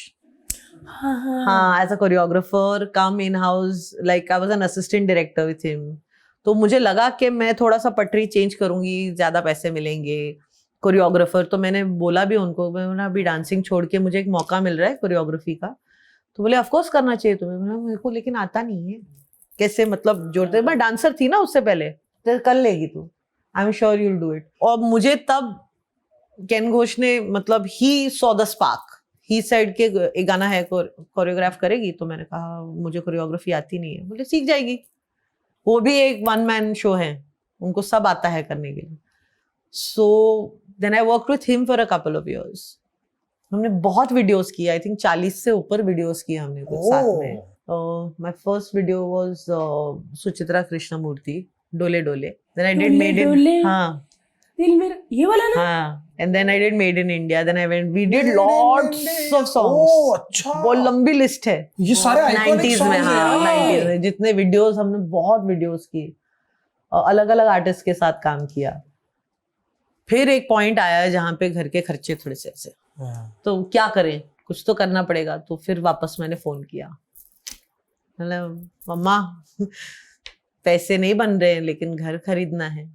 हाँ, as a choreographer cum in house, like I was an assistant director with him. तो मुझे लगा कि मैं थोड़ा सा पटरी चेंज करूंगी, ज्यादा पैसे मिलेंगे। कोरियोग्राफर तो मैंने बोला भी उनको, मैं अभी डांसिंग छोड़ के मुझे एक मौका मिल रहा है कोरियोग्राफी का। तो बोले ऑफ कोर्स करना चाहिए तुम्हें। बोला मेरे को लेकिन आता नहीं है, कैसे मतलब जोड़ते। मैं डांसर थी ना उससे पहले, तो कर लेगी तू, I am sure you will do it. और मुझे तब केन घोष ने मतलब he saw the spark, he said के एक गाना है कोरियोग्राफ करेगी। तो मैंने कहा मुझे कोरियोग्राफी आती नहीं है। बोले सीख जाएगी, वो भी एक 1 मैन शो है, उनको सब आता है करने के लिए। So then I work with him for a couple of years. हमने बहुत वीडियोस की, आई थिंक 40 से ऊपर वीडियोस की हमने कुछ साथ में। My first video was Suchitra Krishnamoorthi, Dole Dole. Then I did made in, हाँ दिल मेरा, ये वाला ना। हाँ, and then I did Made in India. Then I went, we did lots of songs. ओह, अच्छा। बहुत लंबी लिस्ट है। ये सारे आइकॉनिक 90s में, सॉन्ग्स हाँ हैं। 90s में जितने वीडियोस, हमने बहुत वीडियोस की, अलग अलग आर्टिस्ट के साथ काम किया। फिर एक पॉइंट आया जहाँ पे घर के खर्चे थोड़े से ऐसे, तो क्या करें, कुछ तो करना पड़ेगा। तो फिर वापस मैंने फोन किया, मतलब मम्मा पैसे नहीं बन रहे हैं लेकिन घर खरीदना है,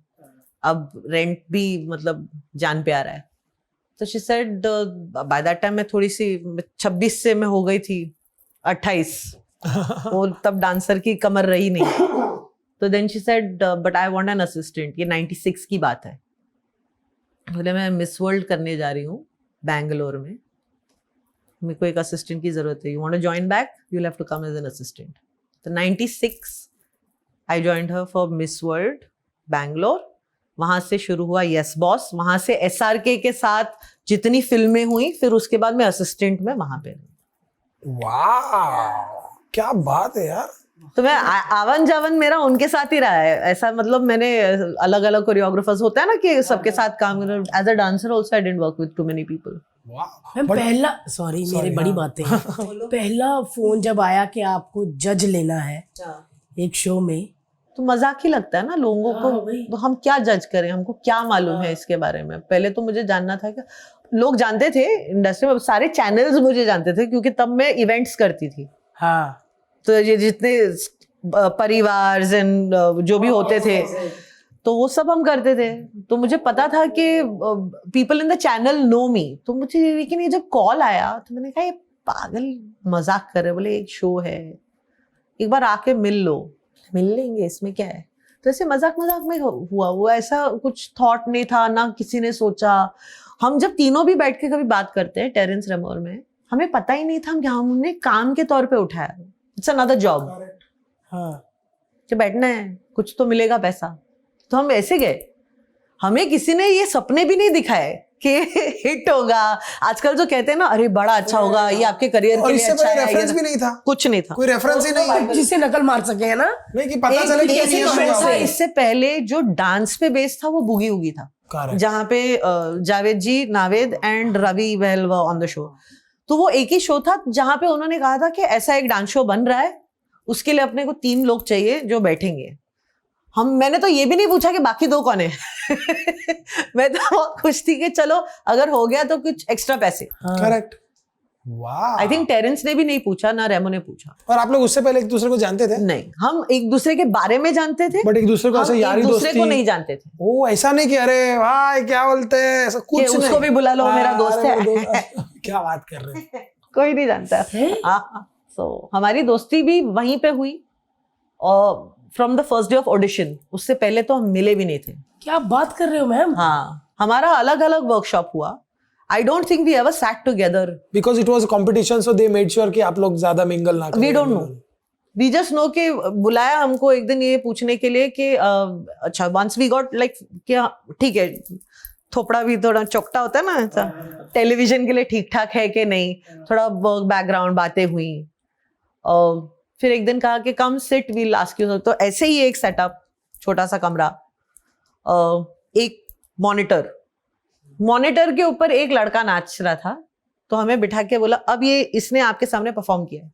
अब रेंट भी मतलब जान पे आ रहा है। तो she said, by that time मैं थोड़ी सी 26 से मैं हो गई थी 28 और तब डांसर की कमर रही नहीं। तो then she said but I want an assistant. ये 96 की बात है। बोले मैं मिस वर्ल्ड करने जा रही हूँ बैंगलोर में, मेरे को एक असिस्टेंट की जरूरत है। You want to join back, you will have to come as an assistant. तो 96 I joined her for Miss World Bangalore. वहां से शुरू हुआ यस बॉस, वहां से SRK के साथ जितनी फिल्में हुई, फिर उसके बाद मैं असिस्टेंट में वहां पे। वाह, क्या बात है यार। तो मैं आवन जावन मेरा उनके साथ ही रहा है। ऐसा मतलब मैंने अलग अलग कोरियोग्राफर्स होता है ना कि सबके साथ काम। As a dancer also I didn't work with too many people. Ma'am पहला, सॉरी मेरी बड़ी बातें हैं। पहला फोन जब आया कि आपको जज लेना है एक शो में, तो मजाक ही लगता है ना लोगों को। तो हम क्या जज करें, हमको क्या मालूम है इसके बारे में। पहले तो मुझे जानना था कि लोग जानते थे इंडस्ट्री में, सारे चैनल्स मुझे जानते थे क्योंकि तब मैं इवेंट्स करती थी। हाँ, तो ये जितने परिवार जो भी होते थे तो वो सब हम करते थे। तो मुझे पता था कि people in the channel know me. तो मुझे, लेकिन ये जब कॉल आया तो मैंने कहा ये पागल मजाक कर रहे, बोले एक शो है, एक बार आके मिल लो। मिल लेंगे, इसमें क्या है। तो ऐसे मजाक मजाक में हुआ, वो ऐसा कुछ थॉट नहीं था, ना किसी ने सोचा। हम जब तीनों भी बैठ के कभी बात करते हैं टेरेंस रेमोर में, हमें पता ही नहीं था हमने काम के तौर पे उठाया। It's another job. हाँ, कि बैठना है, कुछ तो मिलेगा पैसा। तो हम ऐसे गए, हमें किसी ने ये सपने भी नहीं दिखाए कि हिट होगा। आजकल जो कहते हैं ना, अरे बड़ा अच्छा होगा, ये आपके करियर के लिए अच्छा है। रेफरेंस भी नहीं था, कुछ नहीं था, कोई रेफरेंस ही नहीं, जिसे नकल मार सके, है ना। नहीं कि पता चले कि एक ये शो होगा। था। इससे पहले जो डांस पे बेस्ड था वो बूगी वूगी था, जहाँ पे Javed ji, Naved and Ravi Behl on the show. तो वो एक ही शो था जहाँ पे उन्होंने कहा था कि ऐसा एक डांस शो बन रहा है, उसके लिए अपने को 3 लोग चाहिए जो बैठेंगे। मैंने तो ये भी नहीं पूछा कि बाकी 2 कौन है। मैं तो बहुत खुश थी कि चलो अगर हो गया तो कुछ एक्स्ट्रा पैसे। करेक्ट। वाह। आई थिंक टेरेंस ने भी नहीं पूछा, ना रेमो ने पूछा। और आप लोग उससे पहले एक दूसरे को जानते थे? नहीं, हम एक दूसरे के बारे में जानते थे, बट एक दूसरे को ऐसे यारी एक दूसरे दोस्ती को नहीं जानते थे। ओ ऐसा नहीं कि अरे भाई क्या बोलते हैं, ऐसा कुछ नहीं। उसको भी बुला लो, मेरा दोस्त अरे है। मेरा दोस्त। क्या बात कर रहे हैं। कोई नहीं जानता। सो हमारी दोस्ती भी वहीं पे हुई और from the first day of audition. उससे पहले तो हम मिले भी नहीं थे। क्या बात कर रहे हो मैम? हाँ, हमारा अलग अलग वर्कशॉप हुआ। I don't think we ever sat together because it was competition, so they made sure कि आप लोग ज्यादा मिंगल ना करें। We don't know, we just know कि बुलाया हमको एक दिन ये पूछने के लिए कि अच्छा वंस वी गॉट लाइक क्या ठीक है, थोपड़ा भी थोड़ा चौकटा होता है ना ऐसा, टेलीविजन के लिए ठीक ठाक है कि नहीं, थोड़ा वर्क बैकग्राउंड बातें हुई। फिर एक दिन कहा कि come sit we'll ask you. तो ऐसे ही एक सेटअप, छोटा सा कमरा, एक मॉनिटर के ऊपर एक लड़का नाच रहा था, तो हमें बिठा के बोला अब ये इसने आपके सामने परफॉर्म किया है,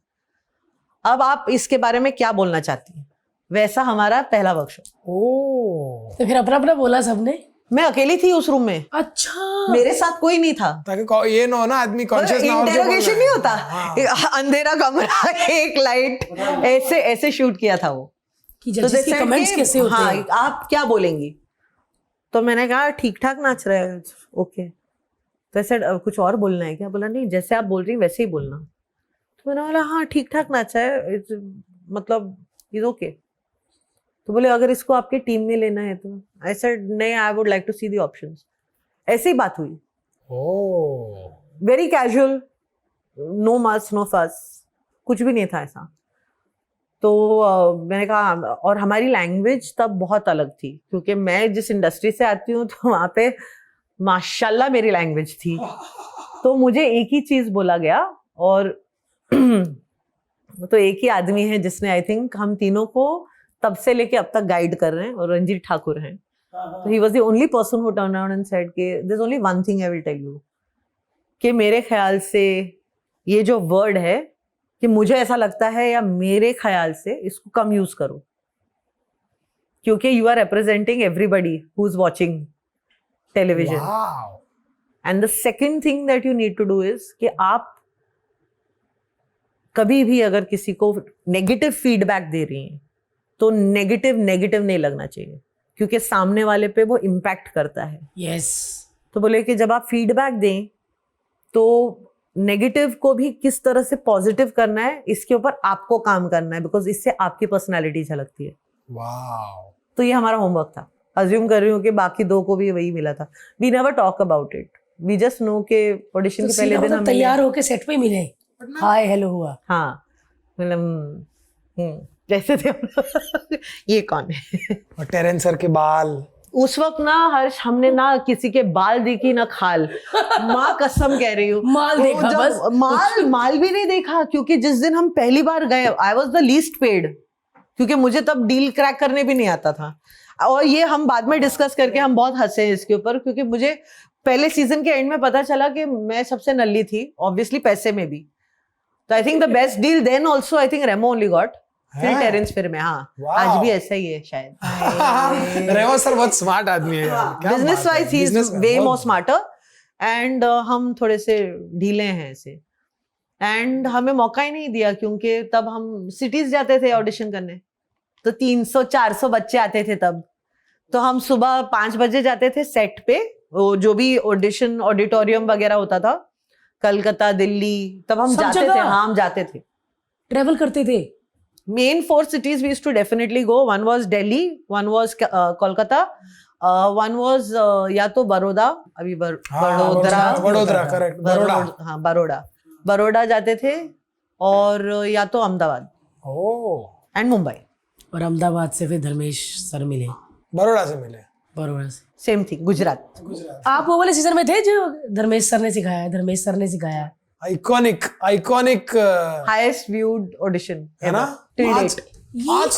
अब आप इसके बारे में क्या बोलना चाहती हैं। वैसा हमारा पहला वर्कशॉप। ओ तो फिर अपना अपना बोला सबने? मैं अकेली थी उस रूम में, अच्छा, मेरे साथ कोई नहीं था, ताकि ये ना हो ना आदमी कॉन्शियस ना हो। इंटेरोगेशन नहीं होता। अंधेरा कमरा, एक लाइट, ऐसे ऐसे शूट किया था वो। कि तो जजेस के कमेंट्स कैसे होते हाँ, हैं? आप क्या बोलेंगी? तो मैंने कहा ठीक ठाक नाच रहा है, ओके। तो ऐसे कुछ और बोलना है क्या? बोला नहीं, जैसे आप बोल रही वैसे ही बोलना। तो मैंने बोला हाँ ठीक ठाक नाचा है, मतलब इज ओके। तो बोले अगर इसको आपके टीम में लेना है तो। आई सेड नहीं, I would like to see the options. ऐसे ही बात हुई, oh very casual, no muss no fuss, कुछ भी नहीं था ऐसा। तो मैंने कहा, और हमारी लैंग्वेज तब बहुत अलग थी, क्योंकि मैं जिस इंडस्ट्री से आती हूँ तो वहाँ पे माशाल्लाह मेरी लैंग्वेज थी। तो मुझे एक ही चीज बोला गया, और तो एक ही आदमी है जिसने आई थिंक हम तीनों को तब से लेके अब तक गाइड कर रहे हैं, और रंजीत ठाकुर हैं। तो he was the only person who turn around and said कि there is only one thing I will tell you, कि मेरे ख्याल से ये जो वर्ड है, कि मुझे ऐसा लगता है या मेरे ख्याल से इसको कम यूज करो, क्योंकि you are representing everybody who is watching television. Wow. And the second thing that you need to do is कि आप कभी भी अगर किसी को नेगेटिव फीडबैक दे रही हैं तो नेगेटिव नहीं लगना चाहिए, क्योंकि सामने वाले पे वो इम्पैक्ट करता है। यस। तो बोले कि जब आप फीडबैक दें तो नेगेटिव को भी किस तरह से पॉजिटिव करना है, इसके ऊपर आपको काम करना है, बिकॉज इससे आपकी पर्सनैलिटी झलकती है। वाओ। तो ये हमारा होमवर्क था। अज्यूम कर रही हूँ कि बाकी 2 को भी वही मिला था। We never talk about it, we just know के ऑडिशन तो के पहले दिन हम तैयार होके सेट पे मिले, हाय हेलो हुआ। हाँ, मतलब जैसे थे हम लोग, ये कौन है? और टेरेंस सर के बाल उस वक्त ना हर्ष, हमने ना किसी के बाल देखी ना खाल, माँ कसम कह रही हूँ। माल देखा बस। माल भी नहीं देखा, क्योंकि जिस दिन हम पहली बार गए I was the least paid, क्योंकि मुझे तब डील क्रैक करने भी नहीं आता था। और ये हम बाद में डिस्कस करके हम बहुत हंसे हैं इसके ऊपर, क्योंकि मुझे पहले सीजन के एंड में पता चला कि मैं सबसे नल्ली थी, ऑब्वियसली पैसे में भी। तो I think the best deal then also I think Remo only got, फिर टेरेंस, फिर मैं। हाँ, आज भी ऐसा ही है शायद। रेमो सर बहुत स्मार्ट आदमी है यार। क्या बिजनेस बात है, वाइज ही इज business में वे बहुत- मोर स्मार्टर, एंड हम थोड़े से ढीले हैं ऐसे। एंड हमें मौका ही नहीं दिया, क्योंकि तब हम सिटीज जाते थे ऑडिशन करने, तो 300-400 बच्चे आते थे तब। तो हम सुबह 5 बजे जाते थे सेट पे, वो जो भी ऑडिशन ऑडिटोरियम वगैरह होता था, कलकत्ता, दिल्ली, तब हम सब जाते जगह? थे। हाँ, हम जाते थे। ट्रेवल करते थे? Main 4 cities we used to definitely go. One was Delhi, one was Kolkata, one was या तो बड़ौदा, अभी वडोदरा, करेक्ट, बड़ौदा। हाँ, बड़ौदा जाते थे, और या तो अहमदाबाद ओह, एंड मुंबई। और अहमदाबाद से फिर धर्मेश सर मिले, बड़ौदा से मिले। बरोबर से। Same thing, Gujarat. आप वो वाले सीजन में थे जो धर्मेश सर ने सिखाया है? आइकॉनिक हाईएस्ट व्यूड ऑडिशन है ना? आज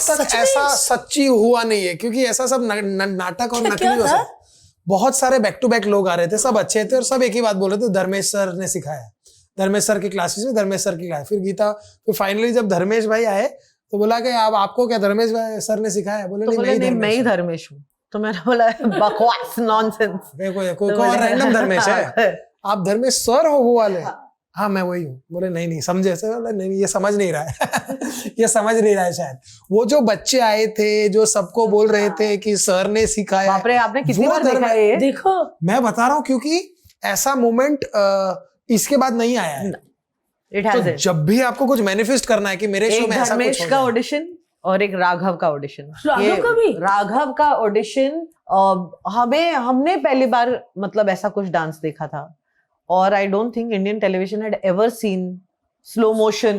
तक ऐसा सच्ची हुआ नहीं है, क्योंकि ऐसा सब नाटक और नकली हो सकता। बहुत सारे बैक टू बैक लोग आ रहे थे, सब अच्छे थे, और सब एक ही बात बोल रहे थे, धर्मेश सर ने सिखाया, धर्मेश सर की क्लासेस में धर्मेश सर की क्लास। फिर गीता, फिर फाइनली जब धर्मेश भाई आए, तो बोला कि अब आपको क्या धर्मेश सर ने सिखाया? बोले तो बोले नहीं मैं ही धर्मेश हूँ। तो मैंने बोला बकवास नॉनसेंस। कोई और रैंडम धर्मेश है, आप धर्मेश सर हो वो वाले? हाँ मैं वही हूँ। बोले नहीं समझे सर? बोले नहीं ये समझ नहीं रहा है ये समझ नहीं रहा है शायद। वो जो बच्चे आए थे जो सबको बोल रहे थे कि सर ने सिखाया, बाप रे आपने कितनी बार देखा है ये? देखो मैं बता रहा हूँ क्योंकि ऐसा मोमेंट इसके बाद नहीं आया है। तो जब भी आपको कुछ मैनिफेस्ट करना है कि मेरे शो में ऐसा कुछ धर्मेश का ऑडिशन और एक राघव का ऑडिशन, राघव का ऑडिशन हमने पहली बार मतलब ऐसा कुछ डांस देखा था। और आई don't think Indian television had ever seen slow motion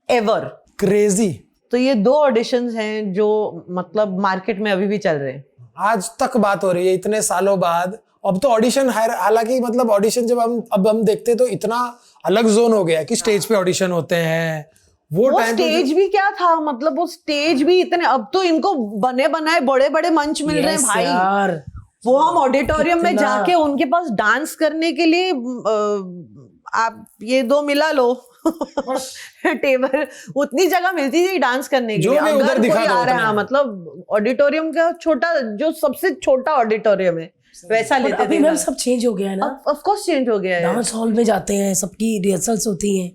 ever. Crazy. तो ये 2 ऑडिशंस हैं जो मतलब मार्केट में अभी भी चल रहे हैं, आज तक बात हो रही है इतने सालों बाद। अब तो ऑडिशन, हालांकि मतलब ऑडिशन जब हम देखते तो इतना अलग जोन हो गया कि स्टेज पे ऑडिशन होते हैं। वो स्टेज भी क्या था, मतलब वो स्टेज भी इतने, अब तो इनको बने बनाए बड़े बड़े मंच मिल रहे हैं भाई यार। वो हम ऑडिटोरियम में जाके उनके पास डांस करने के लिए आप ये 2 मिला लो टेबल, उतनी जगह मिलती थी डांस करने के लिए। अगर कोई आ रहा है मतलब ऑडिटोरियम का छोटा, जो सबसे छोटा ऑडिटोरियम है वैसा लेते थे। मैम सब चेंज हो गया है ना? ऑफ कोर्स चेंज हो गया है। डांस हॉल में जाते हैं, सबकी रिहर्सल्स होती हैं,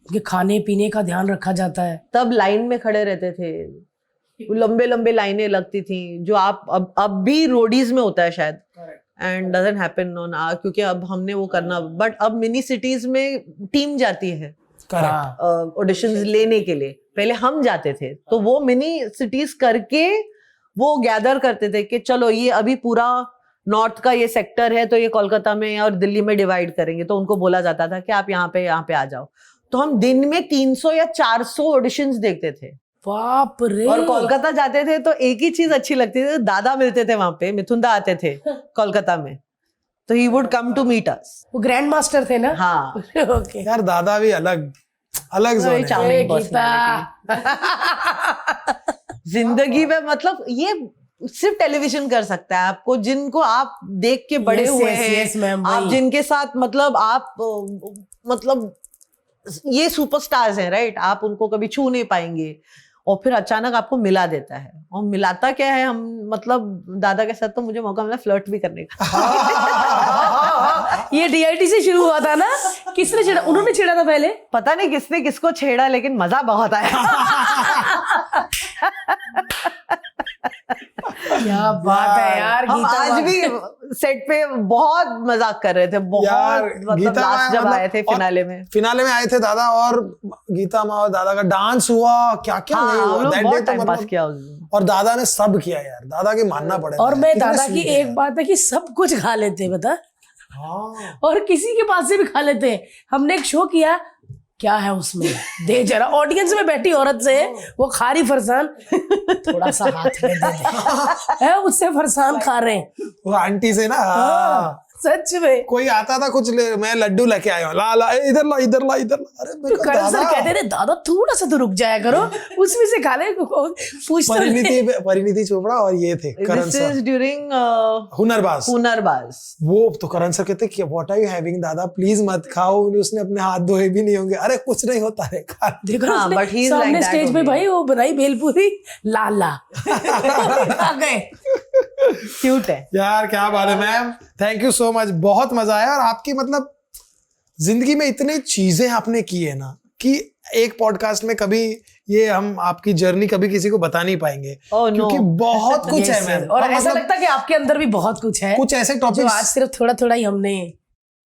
उनके खाने पीने का ध्यान रखा जाता है। तब लाइन में खड़े रहते थे, लंबे लंबे लाइनें लगती थी, जो आप अब भी रोडीज में होता है शायद, एंड डजंट हैपन ऑन क्योंकि अब हमने वो करना। बट अब मिनी सिटीज में टीम जाती है ऑडिशंस लेने के लिए, पहले हम जाते थे। तो वो मिनी सिटीज करके वो गैदर करते थे कि चलो ये अभी पूरा नॉर्थ का ये सेक्टर है तो ये कोलकाता में और दिल्ली में डिवाइड करेंगे। तो उनको बोला जाता था कि आप यहाँ पे आ जाओ। तो हम दिन में 300 या 400 ऑडिशंस देखते थे। बाप रे। और कोलकाता जाते थे तो एक ही चीज अच्छी लगती थी, दादा मिलते थे वहां पे, मिथुन दा आते थे कोलकाता में, तो he would come to meet us. वो ग्रैंड मास्टर थे ना? हाँ ओके यार दादा भी अलग जोन है। जिंदगी में मतलब ये सिर्फ टेलीविजन कर सकता है आपको, जिनको आप देख के बड़े हुए हैं, आप जिनके साथ मतलब आप मतलब ये सुपरस्टार्स हैं, राइट? आप उनको कभी छू नहीं पाएंगे और फिर अचानक आपको मिला देता है। और मिलाता क्या है, हम मतलब दादा के साथ तो मुझे मौका मिला फ्लर्ट भी करने का। ये डीआईटी से शुरू हुआ था ना? किसने छेड़ा? उन्होंने छेड़ा था पहले, पता नहीं किसने किसको छेड़ा, लेकिन मजा बहुत आया। क्या बात है यार। हम आज भी सेट पे बहुत मजाक कर रहे थे, बहुत मतलब लास्ट जब आए थे फिनाले में आए थे दादा, और गीता माँ और दादा का डांस हुआ, क्या क्या नहीं हुआ दैट डे तो मतलब किया। और दादा ने सब किया यार, दादा की मानना पड़ेगा। और मैं दादा की एक बात है कि सब कुछ खा लेते, बता। हाँ। और किसी के पास से भी खा लेते हैं। हमने एक शो किया, क्या है उसमें, दे जरा, ऑडियंस में बैठी औरत से वो खा रही फरसान, थोड़ा सा हाथ में दे दे, उससे फरसान खा रहे हैं वो आंटी से ना। हाँ। सच में कोई आता था कुछ मैं लड्डू लेके आया हूँ, ला ला इधर ला इधर ला इधर ला। अरे तो करण सर कहते थे दादा थोड़ा सा तो रुक जाया करो, उसमें से खा ले। परिणीति चोपड़ा और ये थे करण सर ड्यूरिंग हुनरबाज। वो तो करण सर कहते कि व्हाट आर यू हैविंग दादा, प्लीज मत खाओ। उसने अपने हाथ धोए भी नहीं होंगे। अरे कुछ नहीं होता रे, खा। देखो सामने स्टेज पे भाई वो बनाई भेलपूरी, लाला खा गए। क्यूट है यार, क्या बात है ma'am, thank you so much, बहुत मजा आया। और आपकी मतलब जिंदगी में इतनी चीजें आपने की है ना कि एक पॉडकास्ट में कभी ये हम आपकी जर्नी कभी किसी को बता नहीं पाएंगे। क्योंकि बहुत कुछ है मैम। और ऐसा लगता है कि आपके अंदर भी बहुत कुछ है, कुछ ऐसे टॉपिक आज सिर्फ थोड़ा थोड़ा ही हमने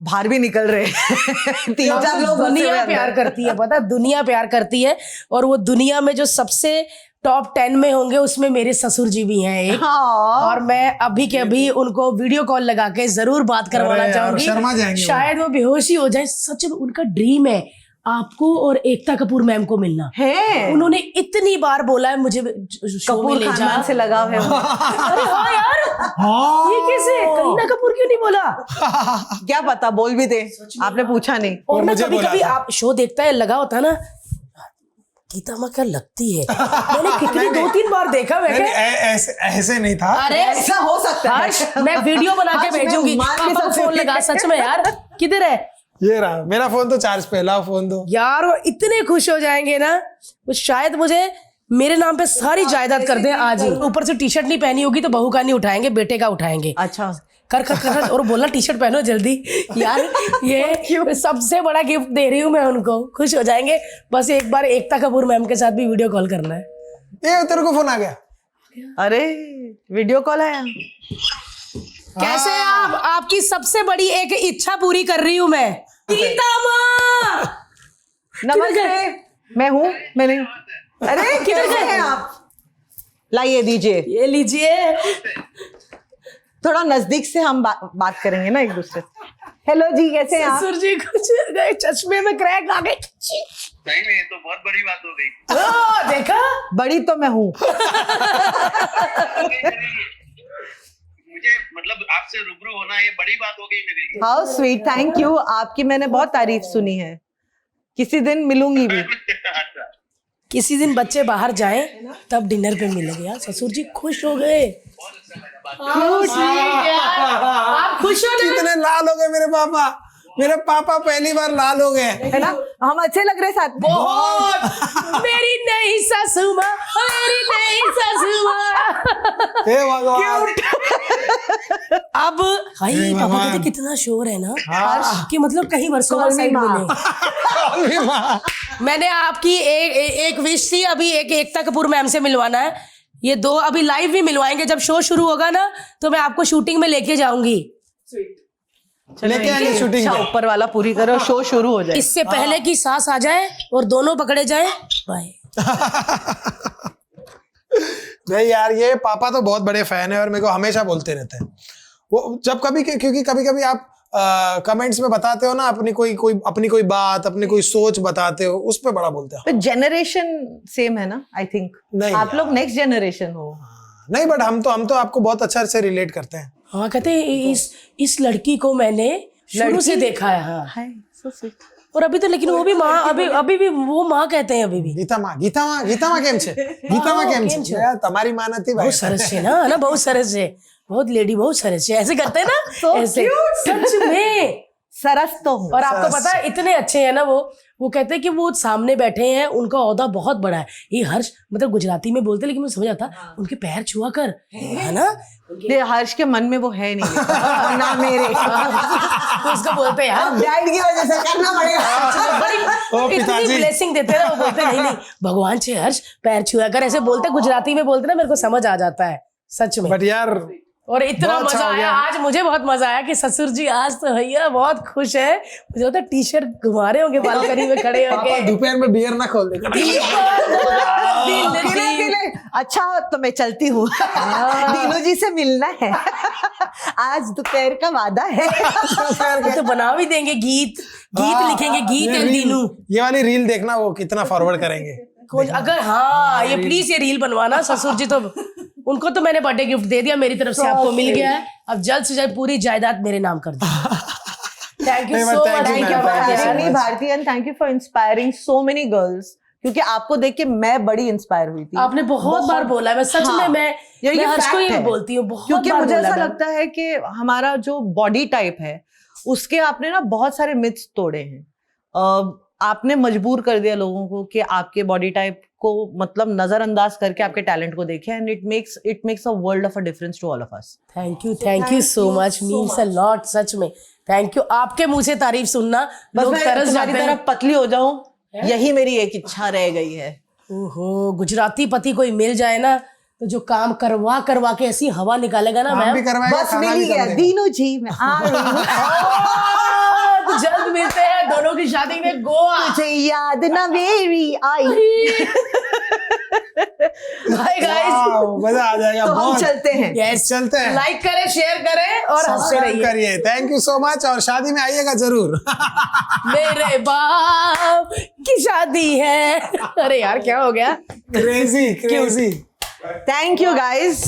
बाहर भी निकल रहे हैं। 3-4 लोग दुनिया प्यार करती है, पता, दुनिया प्यार करती है। और वो दुनिया में जो सबसे टॉप 10 में होंगे उसमें मेरे ससुर जी भी हैं एक। और मैं अभी के अभी उनको वीडियो कॉल लगा के जरूर बात करवाना चाहूंगी। शायद वो बेहोशी हो जाए। सच में उनका ड्रीम है आपको और एकता कपूर मैम को मिलना है। उन्होंने इतनी बार बोला है मुझे शो में ले जा, से लगाव है। अरे हाँ यार, ये कैसे, करीना कपूर क्यों नहीं बोला? क्या पता, बोल भी दे, आपने पूछा नहीं। और मैं कभी कभी आप शो देखता है, लगा होता ना, गीता माँ क्या लगती है, मैंने कितनी 2-3 बार देखा। ऐसे नहीं था। अरे ऐसा हो सकता है। मैं वीडियो बना के भेजूंगी, फोन लगा। सच में यार, किधर है ये रहा मेरा फोन तो चार्ज पे, लाओ फोन दो। यार वो इतने खुश हो जाएंगे ना, वो शायद मुझे मेरे नाम पे सारी जायदाद कर दें आज ही। ऊपर से टी शर्ट नहीं पहनी होगी तो बहू का नहीं उठाएंगे, बेटे का उठाएंगे। अच्छा कर कर कर कर और बोलना टी शर्ट पहनो जल्दी यार, ये सबसे बड़ा गिफ्ट दे रही हूँ मैं उनको, खुश हो जाएंगे। बस एक बार एकता कपूर मैम के साथ भी वीडियो कॉल करना है। ये तेरे को फोन आ गया? अरे वीडियो कॉल आया। कैसे हैं आप? आपकी सबसे बड़ी एक इच्छा पूरी कर रही हूँ मैं। गीता माँ नमस्ते, मैं हूँ, मैं नहीं। अरे कैसे हैं आप? लाइए दीजिए, ये लीजिए। थोड़ा नजदीक से हम बात करेंगे ना एक दूसरे से। हेलो जी, कैसे हैं आप? ससुर जी कुछ गए, चश्मे में क्रैक आ गए। नहीं नहीं, तो बहुत बड़ी बात हो गई। ओ, देखा, बड़ी तो मैं हूँ। मुझे मतलब आपसे रूबरू होना ये बड़ी बात हो गई मेरे लिए। How sweet, thank you. आपकी मैंने बहुत तारीफ सुनी है, किसी दिन मिलूंगी भी। अच्छा, किसी दिन बच्चे बाहर जाएं तब डिनर पे मिलेंगे। यार ससुर जी खुश हो गए। बहुत अच्छा लगा बात। आप खुश हो ना? कितने लाल हो गए मेरे पापा, मेरे पापा पहली बार लाल हो गए। है ना, हम अच्छे लग रहे साथ में। बहुत। मेरी नई सासू माँ, मेरी नई सासू माँ। हे भगवान, अब भाई पापा कहते कितना शोर है ना, कि मतलब कहीं वर्षों बाद साइड मिले। मैंने आपकी एक विश थी, अभी एक एकता कपूर मैम से मिलवाना है। ये दो अभी लाइव भी मिलवाएंगे, जब शो शुरू होगा ना तो मैं आपको शूटिंग में लेके जाऊंगी। लेके आएंगे शूटिंग अच्छा, ऊपर वाला पूरी करो, शो शुरू हो जाए। इससे पहले कि सांस आ जाए और दोनों पकड़े जाए। बाय। नहीं यार, ये पापा तो बहुत बड़े फैन है और मेरे को हमेशा बोलते रहते हैं वो, जब कभी, क्योंकि कभी कभी आप कमेंट्स में बताते हो ना अपनी कोई बात, अपनी कोई सोच बताते हो, उस पे बड़ा बोलते हो। तो जनरेशन सेम है ना, आई थिंक। नहीं आप लोग नेक्स्ट जनरेशन हो। नहीं, बट हम तो आपको बहुत अच्छा से रिलेट करते हैं। हाँ, कहते हैं इस लड़की को मैंने शुरू से देखा है। हाँ, हाय सो स्वीट। और अभी तो लेकिन वो भी माँ, अभी भी वो माँ कहते हैं अभी भी। गीता माँ केम छे? गीता माँ केम छे? यार तुम्हारी माँ नथी भाई। बहुत सरस है ना, बहुत सरस है, बहुत लेडी, बहुत सरस है, ऐसे करते हैं ना, ऐसे सच में सरस तो हूँ। और आपको पता है इतने अच्छे हैं ना वो कहते हैं कि वो सामने बैठे हैं, उनका ओहदा बहुत बड़ा है। ये हर्ष मतलब गुजराती में बोलते, लेकिन मुझे समझ आता उनके पैर छुआ कर, है ना। ये हर्ष के मन में वो है नहीं ना मेरे। तो उसको बोलते हैं यार डैड की वजह से करना पड़ेगा। बड़ी इतनी ब्लेसिंग देते हैं ना, वो बोलते नहीं भगवान से हर्ष पैर छुआ कर, ऐसे बोलते गुजराती में बोलते ना, मेरे को समझ आ जाता है सच में। बट यार और इतना बहुत अच्छा मजा हो आया गया। आज, मुझे बहुत मजा आया कि ससुर जी आज तो भैया बहुत खुश है। मुझे लगता है टी शर्ट घुमा रहे होंगे बालकनी में खड़े होके। दोपहर में बियर ना खोल दे। अच्छा तो मैं चलती हूँ, दीनू जी से मिलना है। आज दोपहर का वादा है। तो बना भी देंगे गीत लिखेंगे, गीत एंड दीनू। ये वाली रील देखना, वो कितना फॉरवर्ड करेंगे। अगर हाँ ये प्लीज ये रील बनवाना ससुर जी। तो उनको तो मैंने बर्थडे गिफ्ट दे दिया, मेरी तरफ से आपको मिल गया है। अब जल्द से जल्द पूरी जायदाद मेरे नाम कर दो। Thank you so much. Thank you for having me Bharti, and thank you for inspiring so many girls. क्योंकि आपको देख के मैं बड़ी इंस्पायर हुई थी। आपने बहुत बार बोला है, मैं सच में मैं हर्ष को ये बोलती हूँ बहुत, क्योंकि मुझे ऐसा लगता है कि हमारा जो बॉडी टाइप है उसके आपने ना बहुत सारे मिथ्स तोड़े हैं। आपने मजबूर कर दिया लोगों को कि आपके बॉडी टाइप को मतलब नजरअंदाज करके आपके टैलेंट को देखें, and it makes a world of a difference to all of us. Thank you so much, means a lot सच में। Thank you. आपके मुंह से तारीफ सुनना, बस लोग मैं तरस तुम्हारी जाते हैं। तरह पतली हो जाऊं, यही मेरी एक इच्छा रह गई है। ओहो, गुजराती पति कोई मिल जाए ना तो जो काम करवा के ऐसी हवा निकालेगा ना मैम। बस मिल गया दीनू जी, मैं आ रही हूँ। तो जल्द मिलते हैं दोनों की शादी में गोवा। मुझे याद ना मेरी आई। बाय गाइस, मजा आ जाएगा। तो हम चलते हैं। यस चलते हैं। लाइक करें, शेयर करें और हंसते सब्सक्राइब रहिए। करिए। थैंक यू सो मच, और शादी में आइएगा जरूर। मेरे बाप की शादी है। अरे यार क्या हो गया? क्रेजी। Thank you guys.